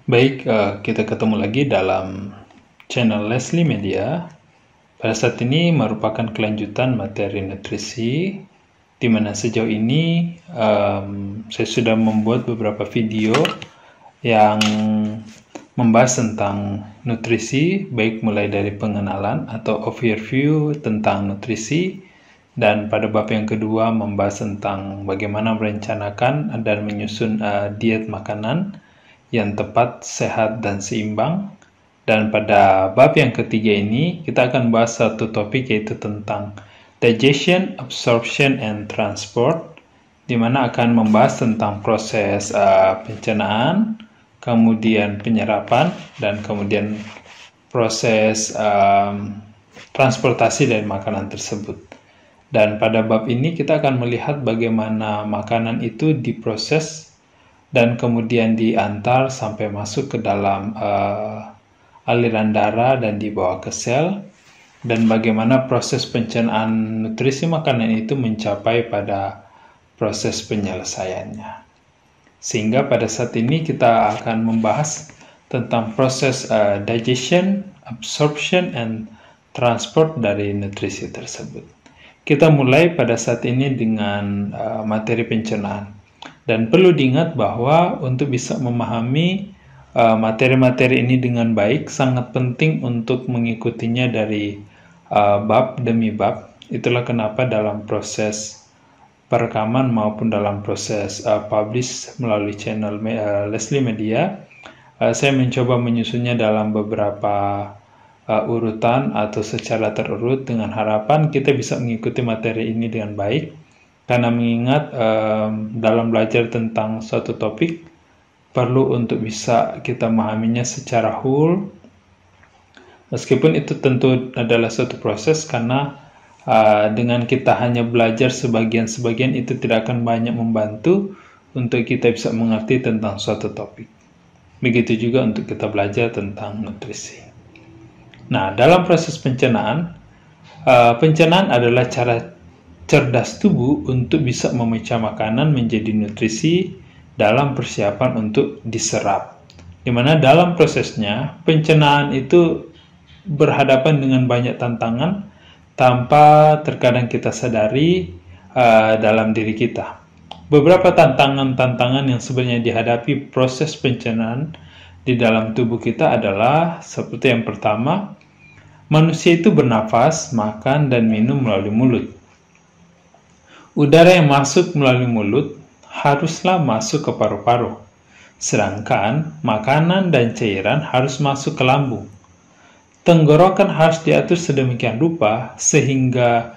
Baik, kita ketemu lagi dalam channel Leslie Media. Pada saat ini merupakan kelanjutan materi nutrisi, di mana sejauh ini saya sudah membuat beberapa video yang membahas tentang nutrisi, baik mulai dari pengenalan atau overview tentang nutrisi, dan pada bab yang kedua membahas tentang bagaimana merencanakan dan menyusun diet makanan yang tepat, sehat, dan seimbang. Dan pada bab yang ketiga ini, kita akan bahas satu topik yaitu tentang digestion, absorption, and transport, di mana akan membahas tentang proses pencernaan, kemudian penyerapan, dan kemudian proses transportasi dari makanan tersebut. Dan pada bab ini kita akan melihat bagaimana makanan itu diproses dan kemudian diantar sampai masuk ke dalam aliran darah dan dibawa ke sel, dan bagaimana proses pencernaan nutrisi makanan itu mencapai pada proses penyelesaiannya. Sehingga pada saat ini kita akan membahas tentang proses digestion, absorption, and transport dari nutrisi tersebut. Kita mulai pada saat ini dengan materi pencernaan. Dan perlu diingat bahwa untuk bisa memahami materi-materi ini dengan baik, sangat penting untuk mengikutinya dari bab demi bab. Itulah kenapa dalam proses perekaman maupun dalam proses publish melalui channel Leslie Media, saya mencoba menyusunnya dalam beberapa urutan atau secara terurut dengan harapan kita bisa mengikuti materi ini dengan baik. Karena mengingat dalam belajar tentang suatu topik, perlu untuk bisa kita memahaminya secara whole. Meskipun itu tentu adalah suatu proses, karena dengan kita hanya belajar sebagian-sebagian itu tidak akan banyak membantu untuk kita bisa mengerti tentang suatu topik. Begitu juga untuk kita belajar tentang nutrisi. Nah, dalam proses pencernaan, pencernaan adalah cara cerdas tubuh untuk bisa memecah makanan menjadi nutrisi dalam persiapan untuk diserap. Di mana dalam prosesnya, pencernaan itu berhadapan dengan banyak tantangan tanpa terkadang kita sadari dalam diri kita. Beberapa tantangan-tantangan yang sebenarnya dihadapi proses pencernaan di dalam tubuh kita adalah seperti yang pertama, manusia itu bernafas, makan, dan minum melalui mulut. Udara yang masuk melalui mulut haruslah masuk ke paru-paru, sedangkan makanan dan cairan harus masuk ke lambung. Tenggorokan harus diatur sedemikian rupa sehingga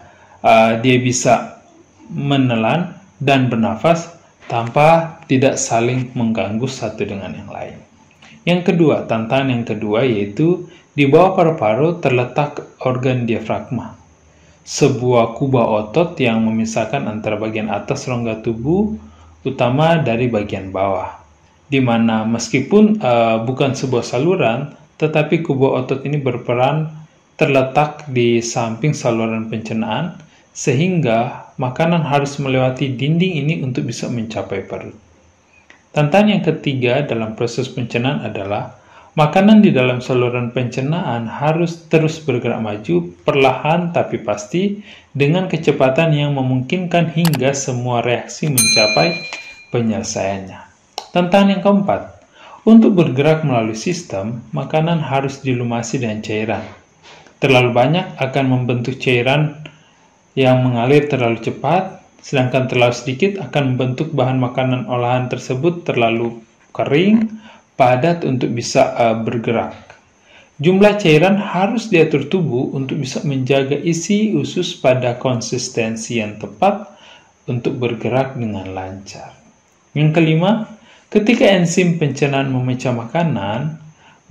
dia bisa menelan dan bernafas tanpa tidak saling mengganggu satu dengan yang lain. Yang kedua, tantangan yang kedua yaitu di bawah paru-paru terletak organ diafragma, sebuah kubah otot yang memisahkan antara bagian atas rongga tubuh utama dari bagian bawah, di mana meskipun bukan sebuah saluran, tetapi kubah otot ini berperan terletak di samping saluran pencernaan, sehingga makanan harus melewati dinding ini untuk bisa mencapai perut. Tantangan yang ketiga dalam proses pencernaan adalah makanan di dalam saluran pencernaan harus terus bergerak maju, perlahan tapi pasti, dengan kecepatan yang memungkinkan hingga semua reaksi mencapai penyelesaiannya. Tantangan yang keempat, untuk bergerak melalui sistem, makanan harus dilumasi dengan cairan. Terlalu banyak akan membentuk cairan yang mengalir terlalu cepat, sedangkan terlalu sedikit akan membentuk bahan makanan olahan tersebut terlalu kering, padat untuk bisa bergerak. Jumlah cairan harus diatur tubuh untuk bisa menjaga isi usus pada konsistensi yang tepat untuk bergerak dengan lancar. Yang kelima, ketika enzim pencernaan memecah makanan,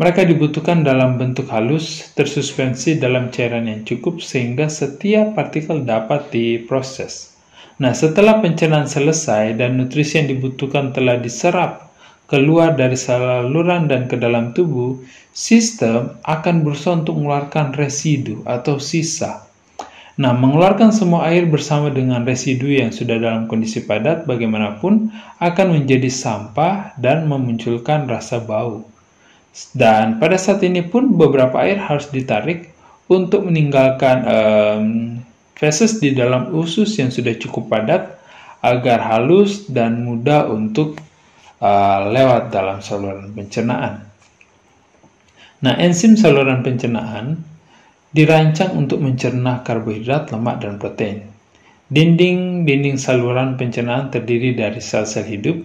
mereka dibutuhkan dalam bentuk halus, tersuspensi dalam cairan yang cukup sehingga setiap partikel dapat diproses. Nah, setelah pencernaan selesai dan nutrisi yang dibutuhkan telah diserap keluar dari saluran dan ke dalam tubuh, sistem akan berusaha untuk mengeluarkan residu atau sisa. Nah, mengeluarkan semua air bersama dengan residu yang sudah dalam kondisi padat bagaimanapun akan menjadi sampah dan memunculkan rasa bau. Dan pada saat ini pun beberapa air harus ditarik untuk meninggalkan feses di dalam usus yang sudah cukup padat agar halus dan mudah untuk lewat dalam saluran pencernaan. Nah, enzim saluran pencernaan dirancang untuk mencerna karbohidrat, lemak, dan protein. Dinding saluran pencernaan terdiri dari sel-sel hidup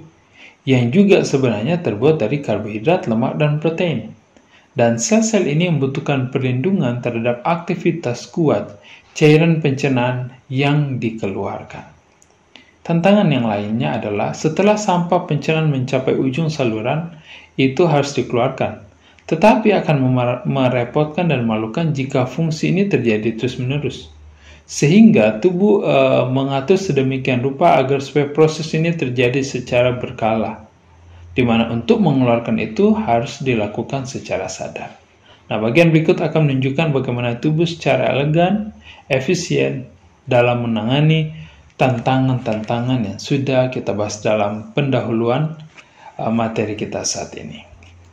yang juga sebenarnya terbuat dari karbohidrat, lemak, dan protein. Dan sel-sel ini membutuhkan perlindungan terhadap aktivitas kuat cairan pencernaan yang dikeluarkan. Tantangan yang lainnya adalah setelah sampah pencernaan mencapai ujung saluran, itu harus dikeluarkan. Tetapi akan merepotkan dan memalukan jika fungsi ini terjadi terus-menerus. Sehingga tubuh mengatur sedemikian rupa agar supaya proses ini terjadi secara berkala, di mana untuk mengeluarkan itu harus dilakukan secara sadar. Nah, bagian berikut akan menunjukkan bagaimana tubuh secara elegan, efisien dalam menangani tantangan-tantangan yang sudah kita bahas dalam pendahuluan materi kita saat ini.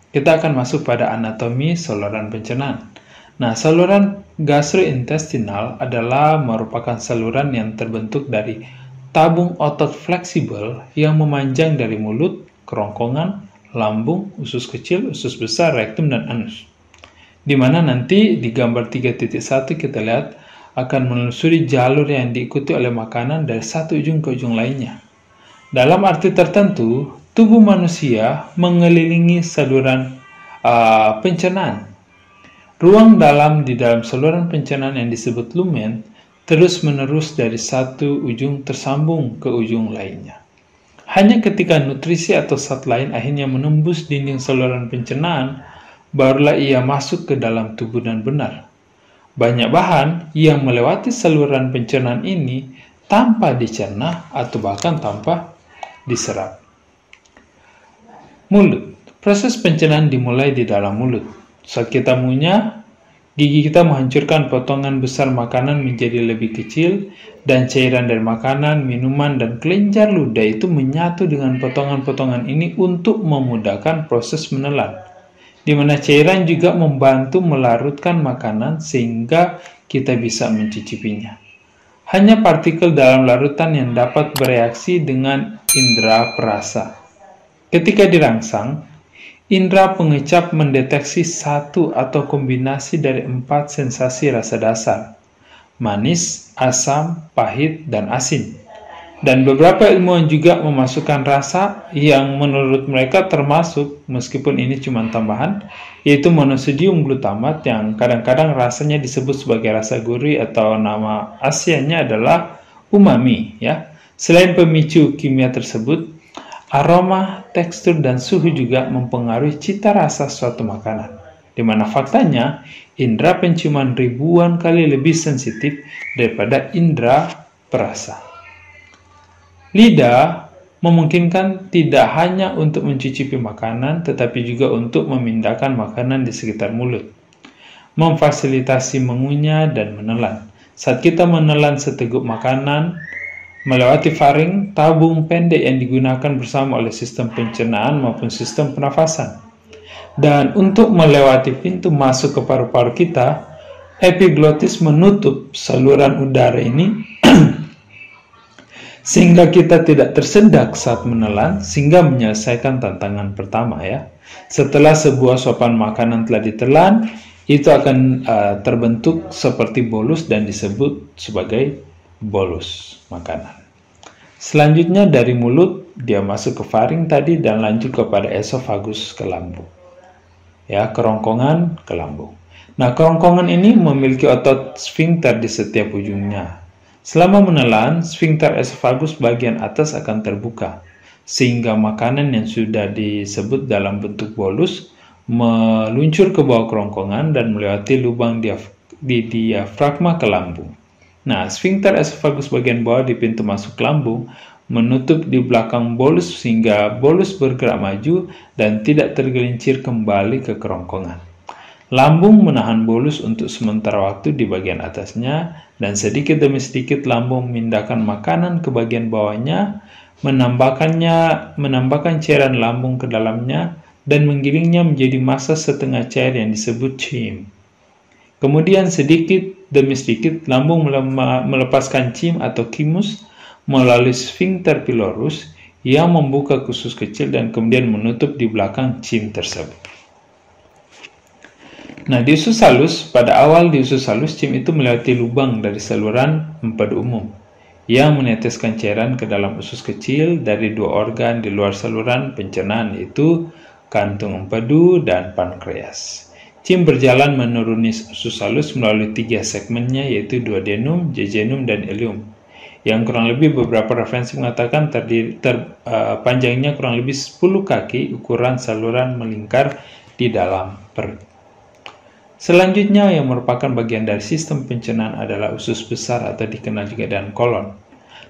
Kita akan masuk pada anatomi saluran pencernaan. Nah, saluran gastrointestinal adalah merupakan saluran yang terbentuk dari tabung otot fleksibel yang memanjang dari mulut, kerongkongan, lambung, usus kecil, usus besar, rektum, dan anus. Di mana nanti di gambar 3.1 kita lihat akan menelusuri jalur yang diikuti oleh makanan dari satu ujung ke ujung lainnya. Dalam arti tertentu, tubuh manusia mengelilingi saluran pencernaan. Ruang di dalam saluran pencernaan yang disebut lumen terus-menerus dari satu ujung tersambung ke ujung lainnya. Hanya ketika nutrisi atau zat lain akhirnya menembus dinding saluran pencernaan, barulah ia masuk ke dalam tubuh dan benar. Banyak bahan yang melewati saluran pencernaan ini tanpa dicerna atau bahkan tanpa diserap. Mulut. Proses pencernaan dimulai di dalam mulut. Saat kita mengunyah, gigi kita menghancurkan potongan besar makanan menjadi lebih kecil, dan cairan dari makanan, minuman, dan kelenjar ludah itu menyatu dengan potongan-potongan ini untuk memudahkan proses menelan, di mana cairan juga membantu melarutkan makanan sehingga kita bisa mencicipinya. Hanya partikel dalam larutan yang dapat bereaksi dengan indera perasa. Ketika dirangsang, indera pengecap mendeteksi satu atau kombinasi dari 4 sensasi rasa dasar: manis, asam, pahit, dan asin. Dan beberapa ilmuwan juga memasukkan rasa yang menurut mereka termasuk, meskipun ini cuma tambahan, yaitu monosodium glutamat yang kadang-kadang rasanya disebut sebagai rasa gurih atau nama Asianya adalah umami. Ya. Selain pemicu kimia tersebut, aroma, tekstur, dan suhu juga mempengaruhi cita rasa suatu makanan, di mana faktanya indera penciuman ribuan kali lebih sensitif daripada indera perasa. Lidah memungkinkan tidak hanya untuk mencicipi makanan, tetapi juga untuk memindahkan makanan di sekitar mulut, memfasilitasi mengunyah dan menelan. Saat kita menelan seteguk makanan melewati faring, tabung pendek yang digunakan bersama oleh sistem pencernaan maupun sistem pernafasan. Dan untuk melewati pintu masuk ke paru-paru kita, epiglottis menutup saluran udara ini sehingga kita tidak tersendak saat menelan, sehingga menyelesaikan tantangan pertama. Ya. Setelah sebuah sopan makanan telah ditelan, itu akan terbentuk seperti bolus dan disebut sebagai bolus makanan. Selanjutnya dari mulut dia masuk ke faring tadi dan lanjut kepada esofagus ke lambung. Ya, kerongkongan ke lambung. Nah, kerongkongan ini memiliki otot sfinkter di setiap ujungnya. Selama menelan, sfinkter esofagus bagian atas akan terbuka, sehingga makanan yang sudah disebut dalam bentuk bolus meluncur ke bawah kerongkongan dan melewati lubang di diafragma ke lambung. Nah, sfinkter esofagus bagian bawah di pintu masuk lambung menutup di belakang bolus sehingga bolus bergerak maju dan tidak tergelincir kembali ke kerongkongan. Lambung menahan bolus untuk sementara waktu di bagian atasnya, dan sedikit demi sedikit lambung memindahkan makanan ke bagian bawahnya, menambahkan cairan lambung ke dalamnya, dan menggilingnya menjadi massa setengah cair yang disebut cym. Kemudian sedikit demi sedikit lambung melepaskan cym atau chymus melalui sphincter pylorus yang membuka usus kecil dan kemudian menutup di belakang cym tersebut. Nah, di usus halus, pada awal di usus halus, cym itu melewati lubang dari saluran empedu umum yang meneteskan cairan ke dalam usus kecil dari dua organ di luar saluran pencernaan, yaitu kantung empedu dan pankreas. Cym berjalan menuruni usus halus melalui 3 segmennya, yaitu duodenum, jejunum, dan ileum. Yang kurang lebih beberapa referensi mengatakan panjangnya kurang lebih 10 kaki ukuran saluran melingkar di dalam perut. Selanjutnya yang merupakan bagian dari sistem pencernaan adalah usus besar atau dikenal juga dengan kolon.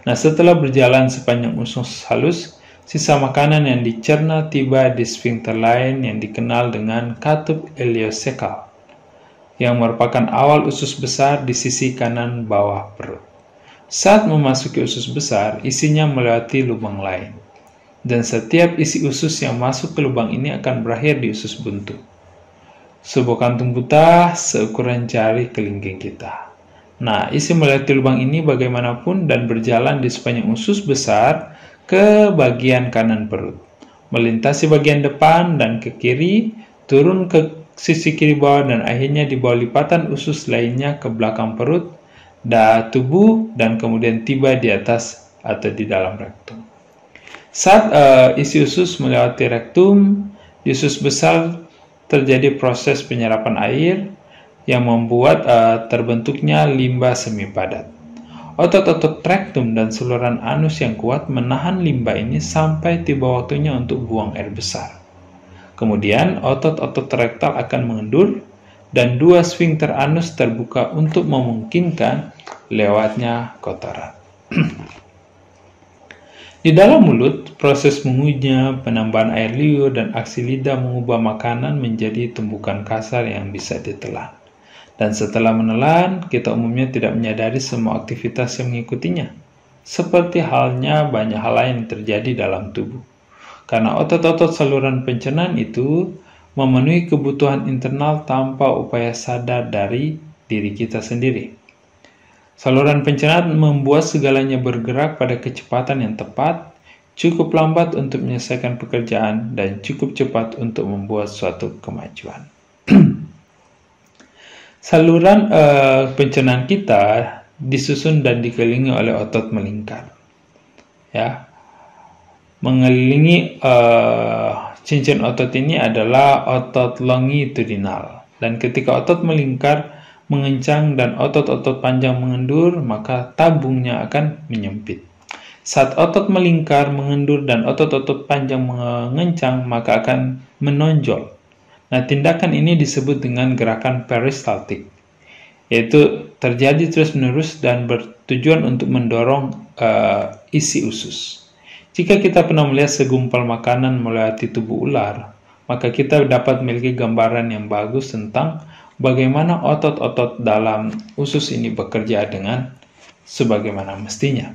Nah, setelah berjalan sepanjang usus halus, sisa makanan yang dicerna tiba di sphincter lain yang dikenal dengan katup ileocecal, yang merupakan awal usus besar di sisi kanan bawah perut. Saat memasuki usus besar, isinya melewati lubang lain, dan setiap isi usus yang masuk ke lubang ini akan berakhir di usus buntu, sebuah kantung buta seukuran jari kelingking kita. Nah, isi melewati lubang ini bagaimanapun dan berjalan di sepanjang usus besar ke bagian kanan perut, melintasi bagian depan dan ke kiri, turun ke sisi kiri bawah, dan akhirnya di bawah lipatan usus lainnya ke belakang perut, tubuh, dan kemudian tiba di atas atau di dalam rektum. Saat isi usus melewati rektum, di usus besar terjadi proses penyerapan air yang membuat terbentuknya limbah semi padat. Otot-otot rektum dan saluran anus yang kuat menahan limbah ini sampai tiba waktunya untuk buang air besar. Kemudian otot-otot rektal akan mengendur dan 2 sphincter anus terbuka untuk memungkinkan lewatnya kotoran. Di dalam mulut, proses mengunyah, penambahan air liur, dan aksi lidah mengubah makanan menjadi tumbukan kasar yang bisa ditelan. Dan setelah menelan, kita umumnya tidak menyadari semua aktivitas yang mengikutinya. Seperti halnya banyak hal lain yang terjadi dalam tubuh. Karena otot-otot saluran pencernaan itu memenuhi kebutuhan internal tanpa upaya sadar dari diri kita sendiri. Saluran pencernaan membuat segalanya bergerak pada kecepatan yang tepat, cukup lambat untuk menyelesaikan pekerjaan, dan cukup cepat untuk membuat suatu kemajuan. Saluran pencernaan kita disusun dan dikelilingi oleh otot melingkar. Ya, mengelilingi cincin otot ini adalah otot longitudinal, dan ketika otot melingkar, mengencang, dan otot-otot panjang mengendur, maka tabungnya akan menyempit. Saat otot melingkar, mengendur, dan otot-otot panjang mengencang, maka akan menonjol. Nah, tindakan ini disebut dengan gerakan peristaltik, yaitu terjadi terus-menerus dan bertujuan untuk mendorong isi usus. Jika kita pernah melihat segumpal makanan melewati tubuh ular, maka kita dapat memiliki gambaran yang bagus tentang bagaimana otot-otot dalam usus ini bekerja dengan sebagaimana mestinya.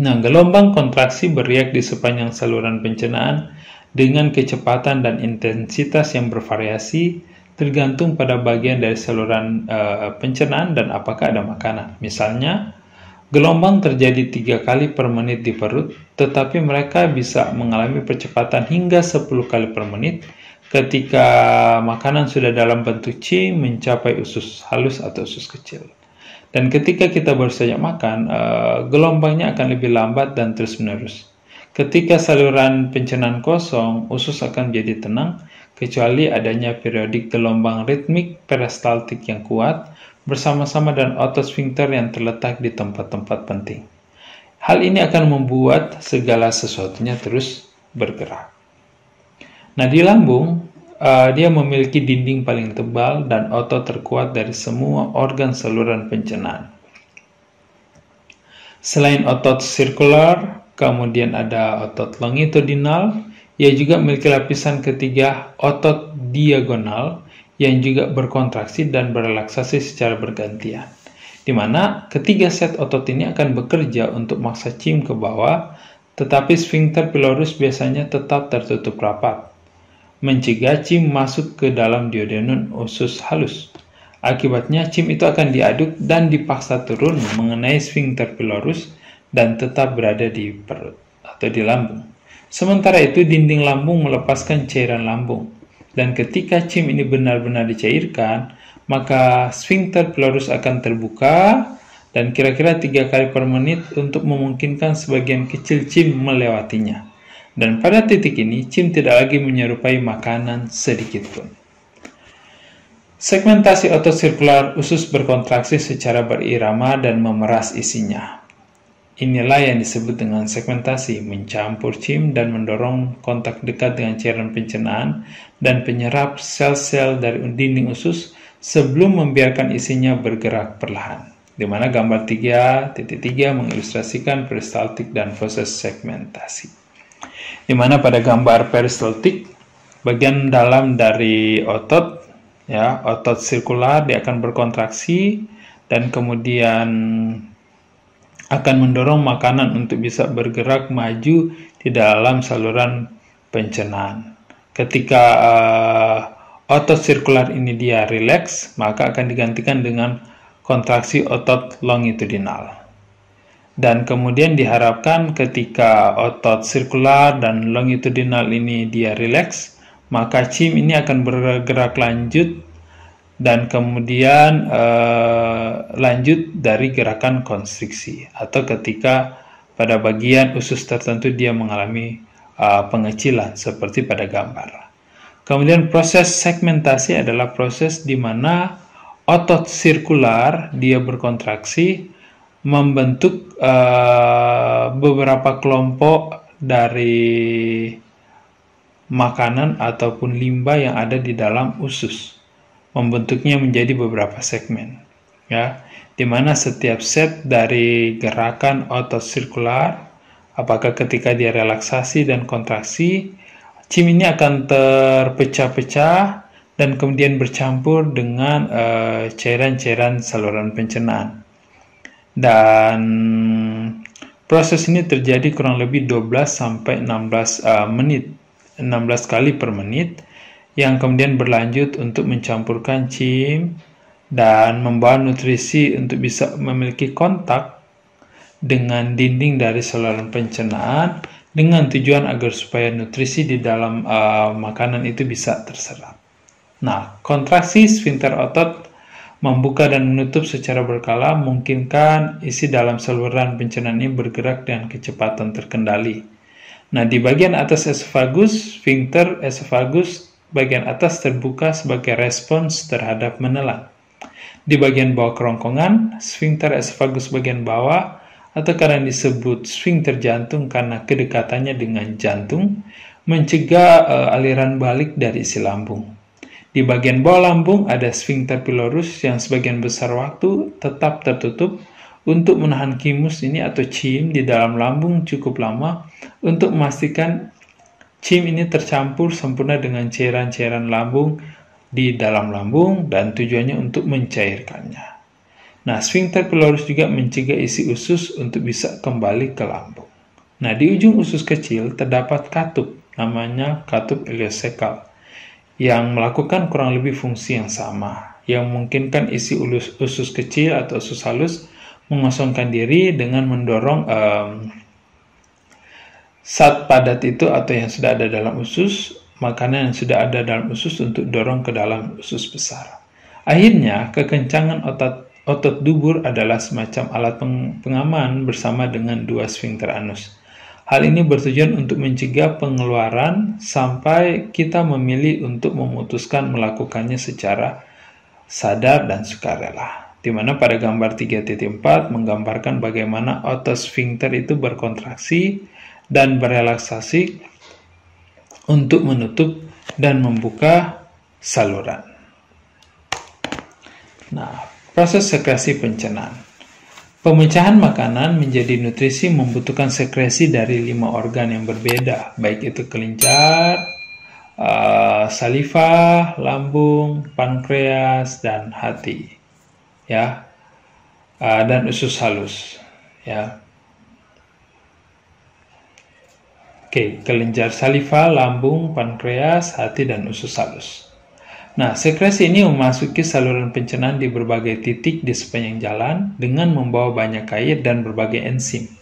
Nah, gelombang kontraksi beriak di sepanjang saluran pencernaan dengan kecepatan dan intensitas yang bervariasi tergantung pada bagian dari saluran pencernaan dan apakah ada makanan. Misalnya, gelombang terjadi 3 kali per menit di perut, tetapi mereka bisa mengalami percepatan hingga 10 kali per menit ketika makanan sudah dalam bentuk cym mencapai usus halus atau usus kecil. Dan ketika kita baru saja makan, gelombangnya akan lebih lambat dan terus-menerus. Ketika saluran pencernaan kosong, usus akan menjadi tenang, kecuali adanya periodik gelombang ritmik peristaltik yang kuat, bersama-sama dengan otot sphincter yang terletak di tempat-tempat penting. Hal ini akan membuat segala sesuatunya terus bergerak. Nah, di lambung, dia memiliki dinding paling tebal dan otot terkuat dari semua organ saluran pencernaan. Selain otot sirkular, kemudian ada otot longitudinal, ia juga memiliki lapisan ketiga otot diagonal yang juga berkontraksi dan berelaksasi secara bergantian, di mana ketiga set otot ini akan bekerja untuk maksa cym ke bawah, tetapi sphincter pylorus biasanya tetap tertutup rapat. mencegah cim masuk ke dalam duodenum usus halus. Akibatnya cim itu akan diaduk dan dipaksa turun mengenai sphincter pylorus dan tetap berada di perut atau di lambung. Sementara itu dinding lambung melepaskan cairan lambung, dan ketika cim ini benar-benar dicairkan, maka sphincter pylorus akan terbuka dan kira-kira 3 kali per menit untuk memungkinkan sebagian kecil cim melewatinya. Dan pada titik ini, cim tidak lagi menyerupai makanan sedikit pun. Segmentasi otot sirkular usus berkontraksi secara berirama dan memeras isinya. Inilah yang disebut dengan segmentasi, mencampur cim dan mendorong kontak dekat dengan cairan pencernaan dan penyerap sel-sel dari dinding usus sebelum membiarkan isinya bergerak perlahan. Di mana gambar 3.3 mengilustrasikan peristaltik dan proses segmentasi. Di mana pada gambar peristaltik, bagian dalam dari otot, ya, otot sirkular dia akan berkontraksi dan kemudian akan mendorong makanan untuk bisa bergerak maju di dalam saluran pencernaan. Ketika otot sirkular ini dia rileks, maka akan digantikan dengan kontraksi otot longitudinal. Dan kemudian diharapkan ketika otot sirkular dan longitudinal ini dia rileks, maka cim ini akan bergerak lanjut dan kemudian lanjut dari gerakan konstriksi, atau ketika pada bagian usus tertentu dia mengalami pengecilan seperti pada gambar. Kemudian proses segmentasi adalah proses di mana otot sirkular dia berkontraksi membentuk beberapa kelompok dari makanan ataupun limbah yang ada di dalam usus, membentuknya menjadi beberapa segmen, ya, di mana setiap set dari gerakan otot sirkular, apakah ketika dia relaksasi dan kontraksi, cim ini akan terpecah-pecah dan kemudian bercampur dengan cairan-cairan saluran pencernaan. Dan proses ini terjadi kurang lebih 12 sampai 16 menit, 16 kali per menit, yang kemudian berlanjut untuk mencampurkan cim dan membawa nutrisi untuk bisa memiliki kontak dengan dinding dari saluran pencernaan dengan tujuan agar supaya nutrisi di dalam makanan itu bisa terserap. Nah, kontraksi sphincter otot membuka dan menutup secara berkala memungkinkan isi dalam saluran pencernaan ini bergerak dengan kecepatan terkendali. Nah, di bagian atas esofagus, sphincter esofagus bagian atas terbuka sebagai respons terhadap menelan. Di bagian bawah kerongkongan, sphincter esofagus bagian bawah, atau karena disebut sphincter jantung karena kedekatannya dengan jantung, mencegah aliran balik dari isi lambung. Di bagian bawah lambung ada sphincter pylorus yang sebagian besar waktu tetap tertutup untuk menahan kimus ini atau cim di dalam lambung cukup lama untuk memastikan cim ini tercampur sempurna dengan cairan-cairan lambung di dalam lambung dan tujuannya untuk mencairkannya. Nah, sphincter pylorus juga mencegah isi usus untuk bisa kembali ke lambung. Nah, di ujung usus kecil terdapat katup, namanya katup ileosekal, yang melakukan kurang lebih fungsi yang sama, yang memungkinkan isi usus kecil atau usus halus mengosongkan diri dengan mendorong zat padat itu atau yang sudah ada dalam usus, makanan yang sudah ada dalam usus untuk dorong ke dalam usus besar. Akhirnya, kekencangan otot dubur adalah semacam alat pengaman bersama dengan dua sphincter anus. Hal ini bertujuan untuk mencegah pengeluaran sampai kita memilih untuk memutuskan melakukannya secara sadar dan sukarela. Di mana pada gambar 3.4 menggambarkan bagaimana otot sphincter itu berkontraksi dan berelaksasi untuk menutup dan membuka saluran. Nah, proses sekresi pencernaan. Pemecahan makanan menjadi nutrisi membutuhkan sekresi dari 5 organ yang berbeda, baik itu kelenjar, saliva, lambung, pankreas, dan hati, ya, dan usus halus, ya. kelenjar saliva, lambung, pankreas, hati, dan usus halus. Nah, sekresi ini memasuki saluran pencernaan di berbagai titik di sepanjang jalan dengan membawa banyak air dan berbagai enzim.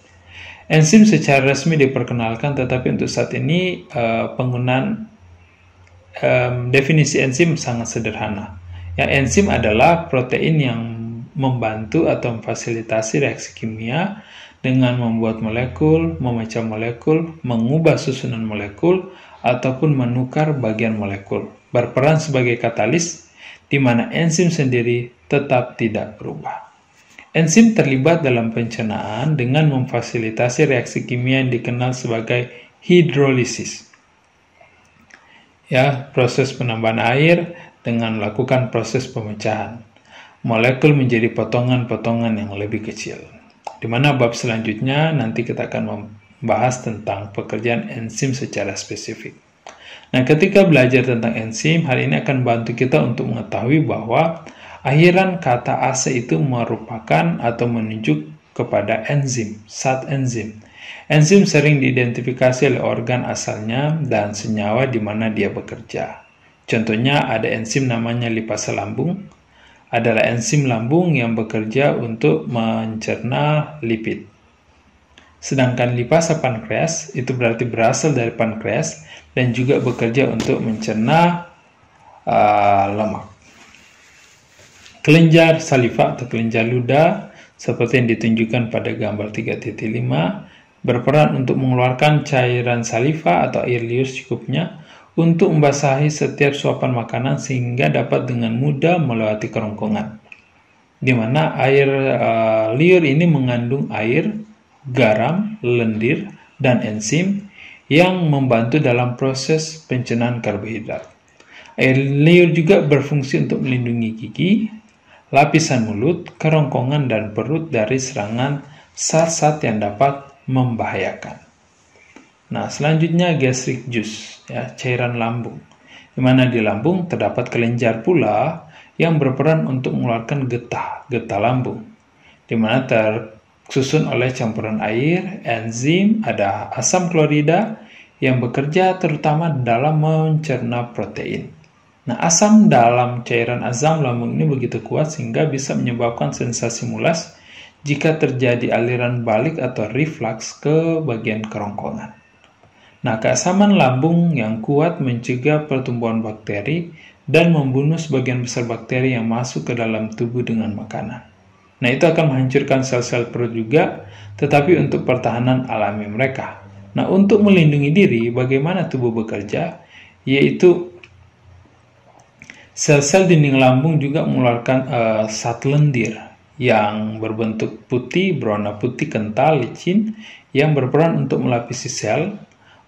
Enzim secara resmi diperkenalkan, tetapi untuk saat ini penggunaan definisi enzim sangat sederhana. Ya, enzim adalah protein yang membantu atau memfasilitasi reaksi kimia dengan membuat molekul, memecah molekul, mengubah susunan molekul, ataupun menukar bagian molekul. Berperan sebagai katalis, di mana enzim sendiri tetap tidak berubah. Enzim terlibat dalam pencernaan dengan memfasilitasi reaksi kimia yang dikenal sebagai hidrolisis. Ya, proses penambahan air dengan melakukan proses pemecahan. Molekul menjadi potongan-potongan yang lebih kecil. Di mana bab selanjutnya nanti kita akan membahas tentang pekerjaan enzim secara spesifik. Nah, ketika belajar tentang enzim, hal ini akan membantu kita untuk mengetahui bahwa akhiran kata ase itu merupakan atau menunjuk kepada enzim, zat enzim. Enzim sering diidentifikasi oleh organ asalnya dan senyawa di mana dia bekerja. Contohnya ada enzim namanya lipasa lambung, adalah enzim lambung yang bekerja untuk mencerna lipid. Sedangkan lipasa pankreas itu berarti berasal dari pankreas dan juga bekerja untuk mencerna lemak. Kelenjar saliva atau kelenjar ludah seperti yang ditunjukkan pada gambar 3.5 berperan untuk mengeluarkan cairan saliva atau air liur secukupnya untuk membasahi setiap suapan makanan sehingga dapat dengan mudah melewati kerongkongan. Di mana air liur ini mengandung air, garam, lendir, dan enzim yang membantu dalam proses pencernaan karbohidrat. Air liur juga berfungsi untuk melindungi gigi, lapisan mulut, kerongkongan, dan perut dari serangan zat-zat yang dapat membahayakan. Nah, selanjutnya gastric juice, ya, cairan lambung. Di mana di lambung terdapat kelenjar pula yang berperan untuk mengeluarkan getah lambung. Di mana tersusun oleh campuran air, enzim, ada asam klorida yang bekerja terutama dalam mencerna protein. Nah, asam dalam cairan asam lambung ini begitu kuat sehingga bisa menyebabkan sensasi mulas jika terjadi aliran balik atau reflux ke bagian kerongkongan. Nah, keasaman lambung yang kuat mencegah pertumbuhan bakteri dan membunuh sebagian besar bakteri yang masuk ke dalam tubuh dengan makanan. Nah, itu akan menghancurkan sel-sel perut juga, tetapi untuk pertahanan alami mereka. Nah, untuk melindungi diri, bagaimana tubuh bekerja? Yaitu sel-sel dinding lambung juga mengeluarkan zat lendir yang berbentuk putih, berwarna putih kental, licin, yang berperan untuk melapisi sel,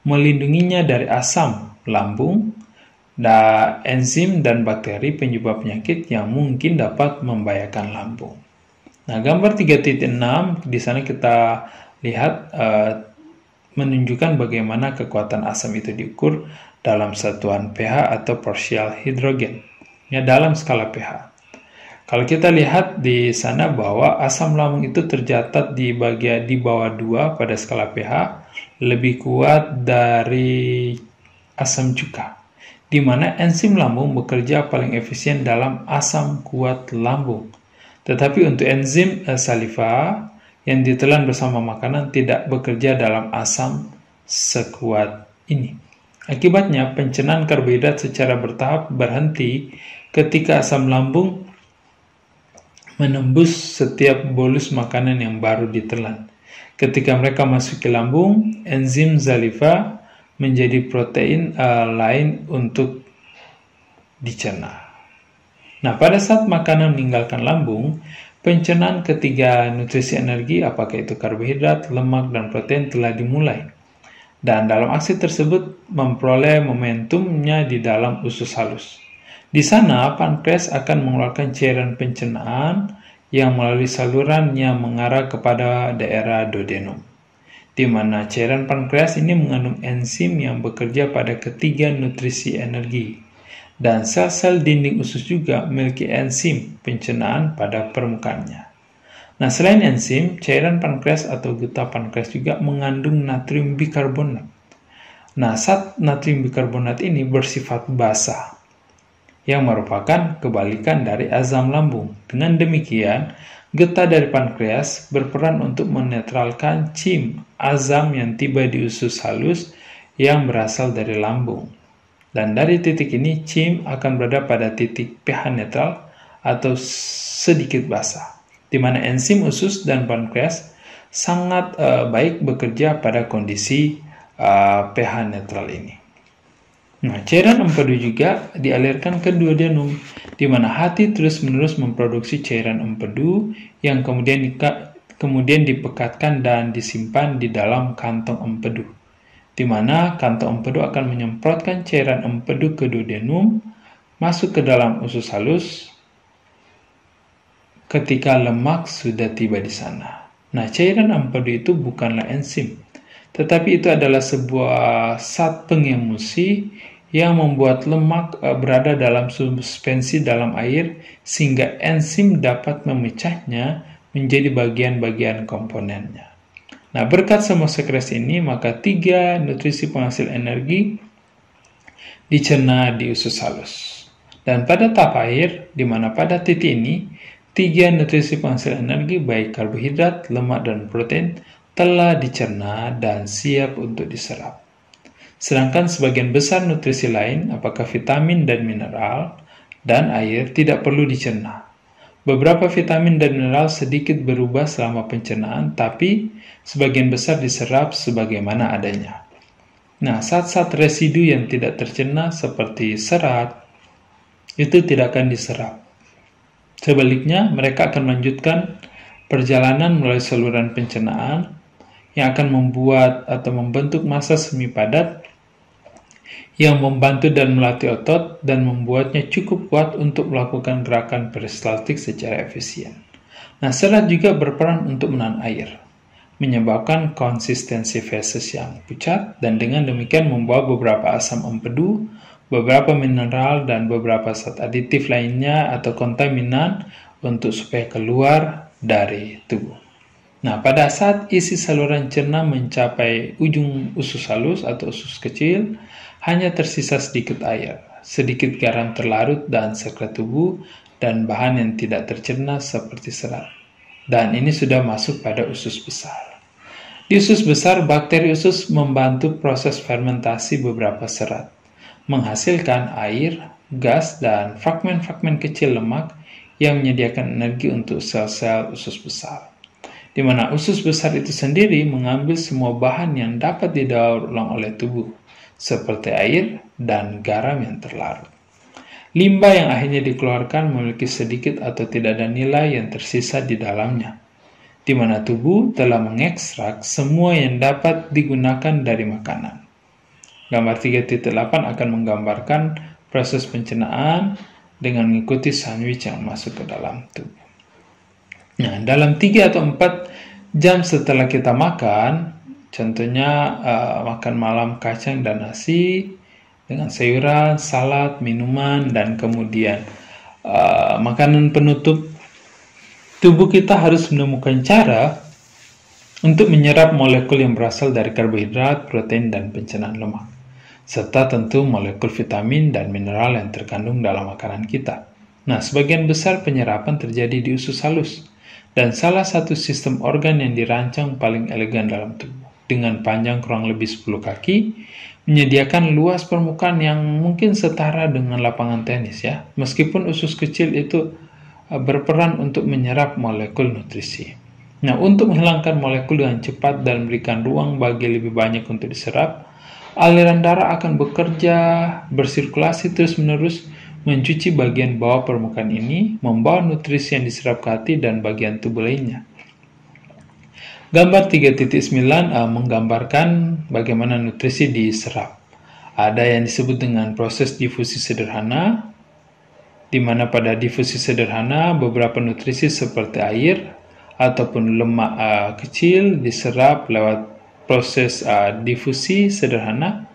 melindunginya dari asam lambung, enzim dan bakteri penyebab penyakit yang mungkin dapat membahayakan lambung. Nah, gambar 3.6 di sana kita lihat menunjukkan bagaimana kekuatan asam itu diukur dalam satuan pH atau partial hydrogen, ya, dalam skala pH. Kalau kita lihat di sana bahwa asam lambung itu tercatat di bawah 2 pada skala pH, lebih kuat dari asam cuka, di mana enzim lambung bekerja paling efisien dalam asam kuat lambung. Tetapi untuk enzim saliva yang ditelan bersama makanan tidak bekerja dalam asam sekuat ini. Akibatnya, pencernaan karbohidrat secara bertahap berhenti ketika asam lambung menembus setiap bolus makanan yang baru ditelan. Ketika mereka masuk ke lambung, enzim saliva menjadi protein lain untuk dicerna. Nah, pada saat makanan meninggalkan lambung, pencernaan ketiga nutrisi energi, apakah itu karbohidrat, lemak, dan protein telah dimulai. Dan dalam aksi tersebut memperoleh momentumnya di dalam usus halus. Di sana, pankreas akan mengeluarkan cairan pencernaan yang melalui salurannya mengarah kepada daerah duodenum, di mana cairan pankreas ini mengandung enzim yang bekerja pada ketiga nutrisi energi, dan sel-sel dinding usus juga memiliki enzim pencernaan pada permukaannya. Nah, selain enzim, cairan pankreas atau getah pankreas juga mengandung natrium bikarbonat. Nah, zat natrium bikarbonat ini bersifat basa, yang merupakan kebalikan dari asam lambung. Dengan demikian, getah dari pankreas berperan untuk menetralkan CIM, asam yang tiba di usus halus yang berasal dari lambung. Dan dari titik ini, CIM akan berada pada titik pH netral atau sedikit basa, di mana enzim usus dan pankreas sangat baik bekerja pada kondisi pH netral ini. Nah, cairan empedu juga dialirkan ke duodenum, di mana hati terus-menerus memproduksi cairan empedu yang kemudian dipekatkan dan disimpan di dalam kantong empedu, di mana kantong empedu akan menyemprotkan cairan empedu ke duodenum, masuk ke dalam usus halus ketika lemak sudah tiba di sana. Nah, cairan empedu itu bukanlah enzim, tetapi itu adalah sebuah zat pengemusi yang membuat lemak berada dalam suspensi dalam air sehingga enzim dapat memecahnya menjadi bagian-bagian komponennya. Nah, berkat semua sekresi ini, maka 3 nutrisi penghasil energi dicerna di usus halus. Dan pada tahap akhir, di mana pada titik ini, 3 nutrisi penghasil energi baik karbohidrat, lemak, dan protein telah dicerna dan siap untuk diserap. Sedangkan sebagian besar nutrisi lain, apakah vitamin dan mineral, dan air tidak perlu dicerna. Beberapa vitamin dan mineral sedikit berubah selama pencernaan, tapi sebagian besar diserap sebagaimana adanya. Nah, zat-zat residu yang tidak tercerna seperti serat, itu tidak akan diserap. Sebaliknya, mereka akan melanjutkan perjalanan melalui saluran pencernaan yang akan membuat atau membentuk massa semi padat yang membantu dan melatih otot dan membuatnya cukup kuat untuk melakukan gerakan peristaltik secara efisien. Nah, serat juga berperan untuk menahan air, menyebabkan konsistensi feses yang pucat, dan dengan demikian membawa beberapa asam empedu, beberapa mineral, dan beberapa zat aditif lainnya atau kontaminan untuk supaya keluar dari tubuh. Nah, pada saat isi saluran cerna mencapai ujung usus halus atau usus kecil, hanya tersisa sedikit air, sedikit garam terlarut dan sekret tubuh, dan bahan yang tidak tercerna seperti serat. Dan ini sudah masuk pada usus besar. Di usus besar, bakteri usus membantu proses fermentasi beberapa serat, menghasilkan air, gas, dan fragmen-fragmen kecil lemak yang menyediakan energi untuk sel-sel usus besar. Di mana usus besar itu sendiri mengambil semua bahan yang dapat didaur ulang oleh tubuh, seperti air dan garam yang terlarut. Limbah yang akhirnya dikeluarkan memiliki sedikit atau tidak ada nilai yang tersisa di dalamnya, di mana tubuh telah mengekstrak semua yang dapat digunakan dari makanan. Gambar 3.8 akan menggambarkan proses pencernaan dengan mengikuti sandwich yang masuk ke dalam tubuh. Nah, dalam 3 atau 4 jam setelah kita makan, contohnya makan malam kacang dan nasi dengan sayuran, salad, minuman, dan kemudian makanan penutup, tubuh kita harus menemukan cara untuk menyerap molekul yang berasal dari karbohidrat, protein, dan pencernaan lemak, serta tentu molekul vitamin dan mineral yang terkandung dalam makanan kita. Nah, sebagian besar penyerapan terjadi di usus halus, dan salah satu sistem organ yang dirancang paling elegan dalam tubuh, dengan panjang kurang lebih 10 kaki, menyediakan luas permukaan yang mungkin setara dengan lapangan tenis ya, meskipun usus kecil itu berperan untuk menyerap molekul nutrisi. Nah, untuk menghilangkan molekul dengan cepat dan memberikan ruang bagi lebih banyak untuk diserap, aliran darah akan bekerja bersirkulasi terus-menerus, mencuci bagian bawah permukaan ini, membawa nutrisi yang diserap ke hati dan bagian tubuh lainnya. Gambar 3.9 menggambarkan bagaimana nutrisi diserap. Ada yang disebut dengan proses difusi sederhana, di mana pada difusi sederhana beberapa nutrisi seperti air ataupun lemak kecil diserap lewat proses difusi sederhana,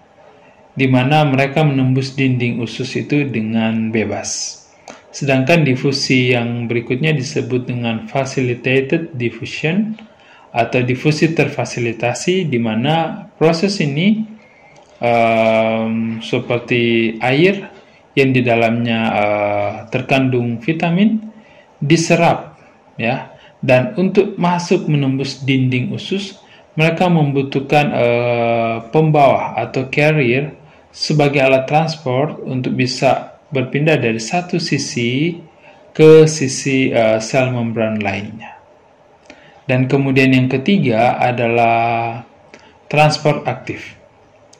di mana mereka menembus dinding usus itu dengan bebas. Sedangkan difusi yang berikutnya disebut dengan facilitated diffusion atau difusi terfasilitasi, di mana proses ini seperti air yang di dalamnya terkandung vitamin diserap, ya. Dan untuk masuk menembus dinding usus, mereka membutuhkan pembawa atau carrier sebagai alat transport untuk bisa berpindah dari satu sisi ke sisi sel membran lainnya. Dan kemudian yang ketiga adalah transport aktif.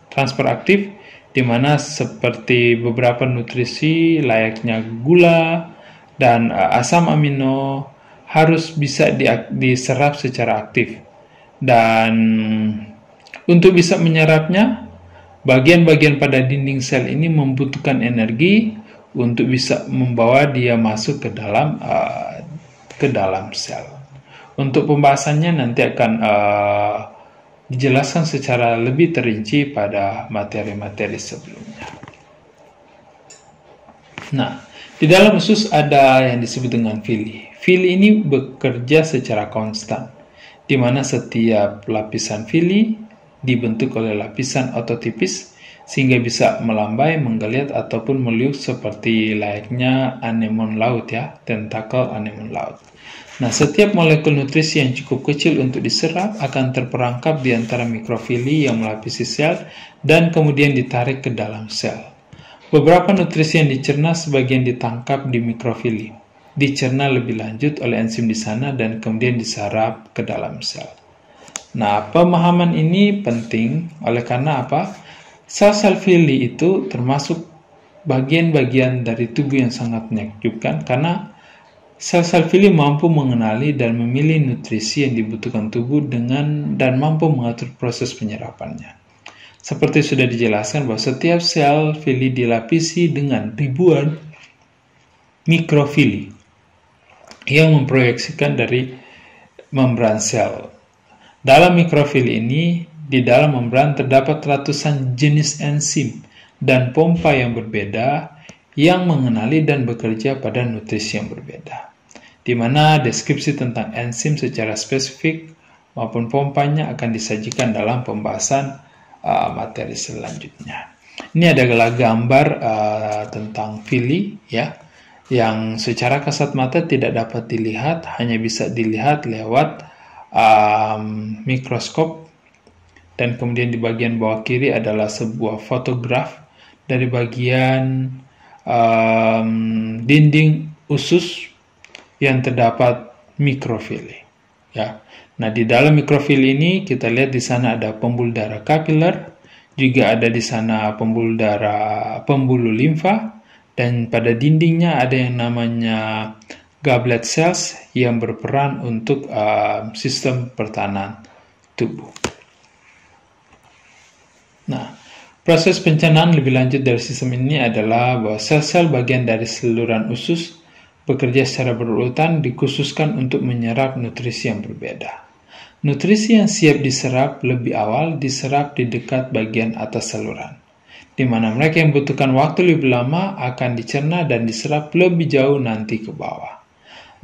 Transport aktif di mana seperti beberapa nutrisi layaknya gula dan asam amino harus bisa diserap secara aktif. Dan untuk bisa menyerapnya, bagian-bagian pada dinding sel ini membutuhkan energi untuk bisa membawa dia masuk ke dalam sel. Untuk pembahasannya nanti akan dijelaskan secara lebih terinci pada materi-materi sebelumnya. Nah, di dalam usus ada yang disebut dengan villi. Villi ini bekerja secara konstan, di mana setiap lapisan villi dibentuk oleh lapisan ototipis sehingga bisa melambai, menggeliat ataupun meliuk seperti layaknya anemon laut, ya, tentakel anemon laut. Nah, setiap molekul nutrisi yang cukup kecil untuk diserap akan terperangkap di antara mikrofili yang melapisi sel dan kemudian ditarik ke dalam sel. Beberapa nutrisi yang dicerna sebagian ditangkap di mikrofili, dicerna lebih lanjut oleh enzim di sana dan kemudian diserap ke dalam sel. Nah, pemahaman ini penting oleh karena apa? Sel-sel villi itu termasuk bagian-bagian dari tubuh yang sangat menakjubkan karena sel-sel villi mampu mengenali dan memilih nutrisi yang dibutuhkan tubuh dan mampu mengatur proses penyerapannya. Seperti sudah dijelaskan bahwa setiap sel villi dilapisi dengan ribuan mikrofili yang memproyeksikan dari membran sel. Dalam mikrofili ini, di dalam membran terdapat ratusan jenis enzim dan pompa yang berbeda yang mengenali dan bekerja pada nutrisi yang berbeda, di mana deskripsi tentang enzim secara spesifik maupun pompanya akan disajikan dalam pembahasan materi selanjutnya. Ini adalah gambar tentang villi, ya, yang secara kasat mata tidak dapat dilihat, hanya bisa dilihat lewat mikroskop. Dan kemudian di bagian bawah kiri adalah sebuah fotograf dari bagian dinding usus yang terdapat mikrofili, ya. Nah, di dalam mikrofili ini kita lihat di sana ada pembuluh darah kapiler, juga ada di sana pembuluh limfa, dan pada dindingnya ada yang namanya goblet cells yang berperan untuk sistem pertahanan tubuh. Nah, proses pencernaan lebih lanjut dari sistem ini adalah bahwa sel-sel bagian dari saluran usus bekerja secara berurutan dikhususkan untuk menyerap nutrisi yang berbeda. Nutrisi yang siap diserap lebih awal diserap di dekat bagian atas saluran, di mana mereka yang membutuhkan waktu lebih lama akan dicerna dan diserap lebih jauh nanti ke bawah.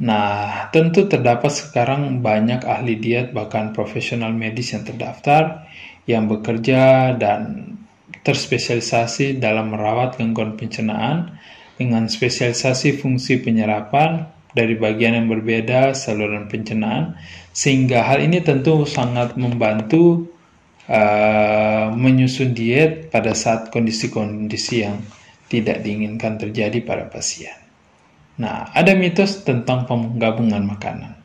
Nah, tentu terdapat sekarang banyak ahli diet bahkan profesional medis yang terdaftar yang bekerja dan terspesialisasi dalam merawat gangguan pencernaan dengan spesialisasi fungsi penyerapan dari bagian yang berbeda saluran pencernaan, sehingga hal ini tentu sangat membantu menyusun diet pada saat kondisi-kondisi yang tidak diinginkan terjadi pada pasien. Nah, ada mitos tentang penggabungan makanan.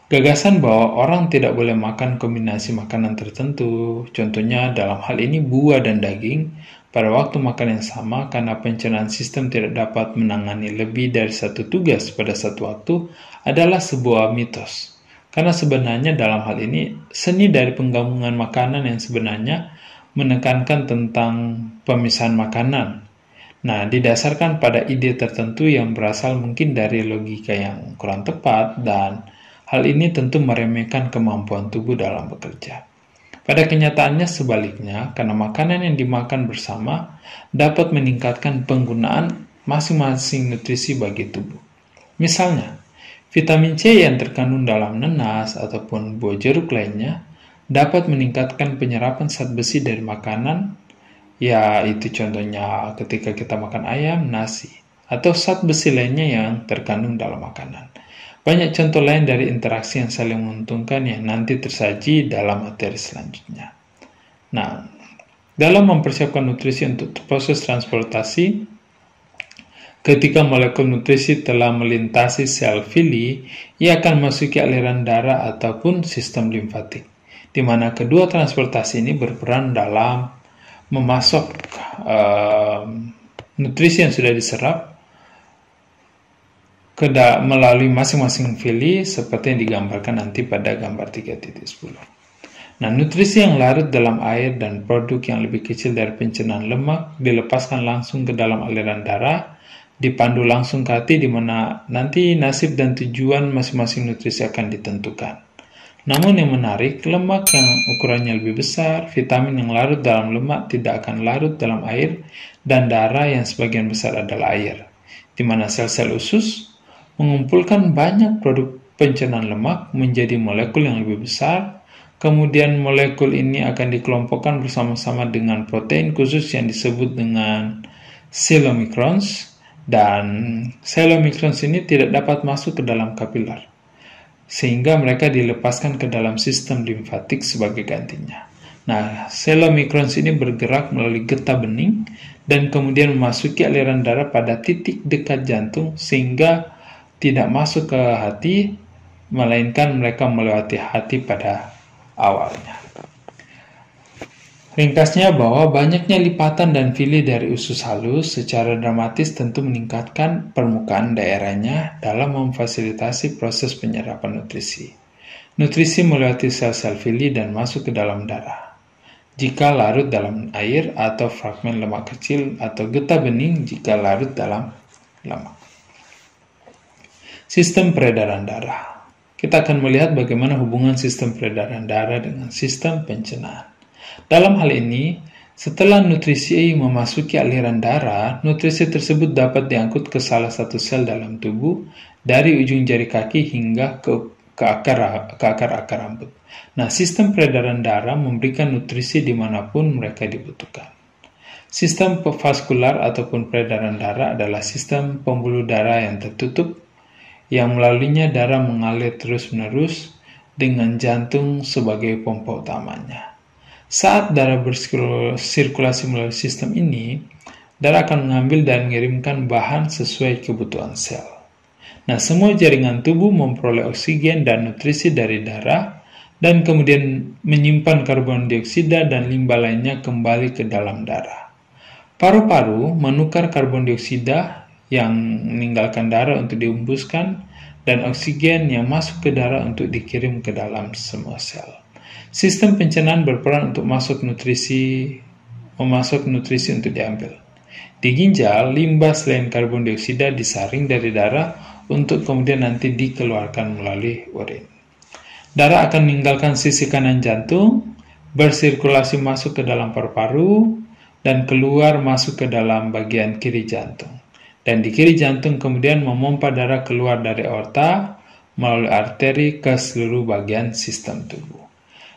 Gagasan bahwa orang tidak boleh makan kombinasi makanan tertentu, contohnya dalam hal ini buah dan daging, pada waktu makan yang sama karena pencernaan sistem tidak dapat menangani lebih dari satu tugas pada satu waktu adalah sebuah mitos. Karena sebenarnya dalam hal ini, seni dari penggabungan makanan yang sebenarnya menekankan tentang pemisahan makanan. Nah, didasarkan pada ide tertentu yang berasal mungkin dari logika yang kurang tepat, dan hal ini tentu meremehkan kemampuan tubuh dalam bekerja. Pada kenyataannya sebaliknya, karena makanan yang dimakan bersama dapat meningkatkan penggunaan masing-masing nutrisi bagi tubuh. Misalnya, vitamin C yang terkandung dalam nanas ataupun buah jeruk lainnya dapat meningkatkan penyerapan zat besi dari makanan Ya, itu contohnya ketika kita makan ayam, nasi, atau zat besi lainnya yang terkandung dalam makanan. Banyak contoh lain dari interaksi yang saling menguntungkan yang nanti tersaji dalam materi selanjutnya. Nah, dalam mempersiapkan nutrisi untuk proses transportasi, ketika molekul nutrisi telah melintasi sel villi, ia akan memasuki aliran darah ataupun sistem limfatik, di mana kedua transportasi ini berperan dalam memasok nutrisi yang sudah diserap melalui masing-masing villi seperti yang digambarkan nanti pada gambar 3.10. Nah, nutrisi yang larut dalam air dan produk yang lebih kecil dari pencernaan lemak dilepaskan langsung ke dalam aliran darah, dipandu langsung ke hati di mana nanti nasib dan tujuan masing-masing nutrisi akan ditentukan. Namun yang menarik, lemak yang ukurannya lebih besar, vitamin yang larut dalam lemak tidak akan larut dalam air, dan darah yang sebagian besar adalah air, di mana sel-sel usus mengumpulkan banyak produk pencernaan lemak menjadi molekul yang lebih besar. Kemudian molekul ini akan dikelompokkan bersama-sama dengan protein khusus yang disebut dengan chylomicrons, dan chylomicrons ini tidak dapat masuk ke dalam kapiler, sehingga mereka dilepaskan ke dalam sistem limfatik sebagai gantinya. Nah, chylomicrons ini bergerak melalui getah bening dan kemudian memasuki aliran darah pada titik dekat jantung sehingga tidak masuk ke hati, melainkan mereka melewati hati pada awalnya. Ringkasnya bahwa banyaknya lipatan dan villi dari usus halus secara dramatis tentu meningkatkan permukaan daerahnya dalam memfasilitasi proses penyerapan nutrisi. Nutrisi melewati sel-sel villi dan masuk ke dalam darah. Jika larut dalam air atau fragmen lemak kecil atau getah bening jika larut dalam lemak. Sistem peredaran darah. Kita akan melihat bagaimana hubungan sistem peredaran darah dengan sistem pencernaan. Dalam hal ini, setelah nutrisi memasuki aliran darah, nutrisi tersebut dapat diangkut ke salah satu sel dalam tubuh dari ujung jari kaki hingga ke akar-akar rambut. Nah, sistem peredaran darah memberikan nutrisi dimanapun mereka dibutuhkan. Sistem vaskular ataupun peredaran darah adalah sistem pembuluh darah yang tertutup, yang melaluinya darah mengalir terus-menerus dengan jantung sebagai pompa utamanya. Saat darah bersirkulasi melalui sistem ini, darah akan mengambil dan mengirimkan bahan sesuai kebutuhan sel. Nah, semua jaringan tubuh memperoleh oksigen dan nutrisi dari darah dan kemudian menyimpan karbon dioksida dan limbah lainnya kembali ke dalam darah. Paru-paru menukar karbon dioksida yang meninggalkan darah untuk dihembuskan dan oksigen yang masuk ke darah untuk dikirim ke dalam semua sel. Sistem pencernaan berperan untuk memasok nutrisi untuk diambil. Di ginjal, limbah selain karbon dioksida disaring dari darah untuk kemudian nanti dikeluarkan melalui urin. Darah akan meninggalkan sisi kanan jantung, bersirkulasi masuk ke dalam paru-paru, dan keluar masuk ke dalam bagian kiri jantung. Dan di kiri jantung kemudian memompa darah keluar dari aorta melalui arteri ke seluruh bagian sistem tubuh.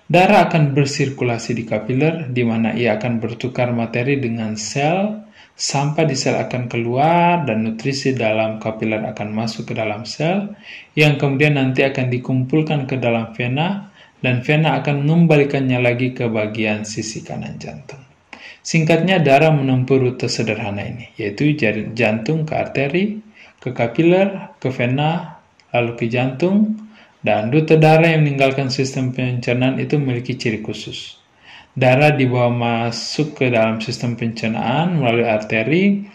Darah akan bersirkulasi di kapiler, di mana ia akan bertukar materi dengan sel, sampai di sel akan keluar dan nutrisi dalam kapiler akan masuk ke dalam sel, yang kemudian nanti akan dikumpulkan ke dalam vena, dan vena akan mengembalikannya lagi ke bagian sisi kanan jantung. Singkatnya, darah menempuh rute sederhana ini, yaitu dari jantung ke arteri, ke kapiler, ke vena, lalu ke jantung, dan rute darah yang meninggalkan sistem pencernaan itu memiliki ciri khusus. Darah dibawa masuk ke dalam sistem pencernaan melalui arteri,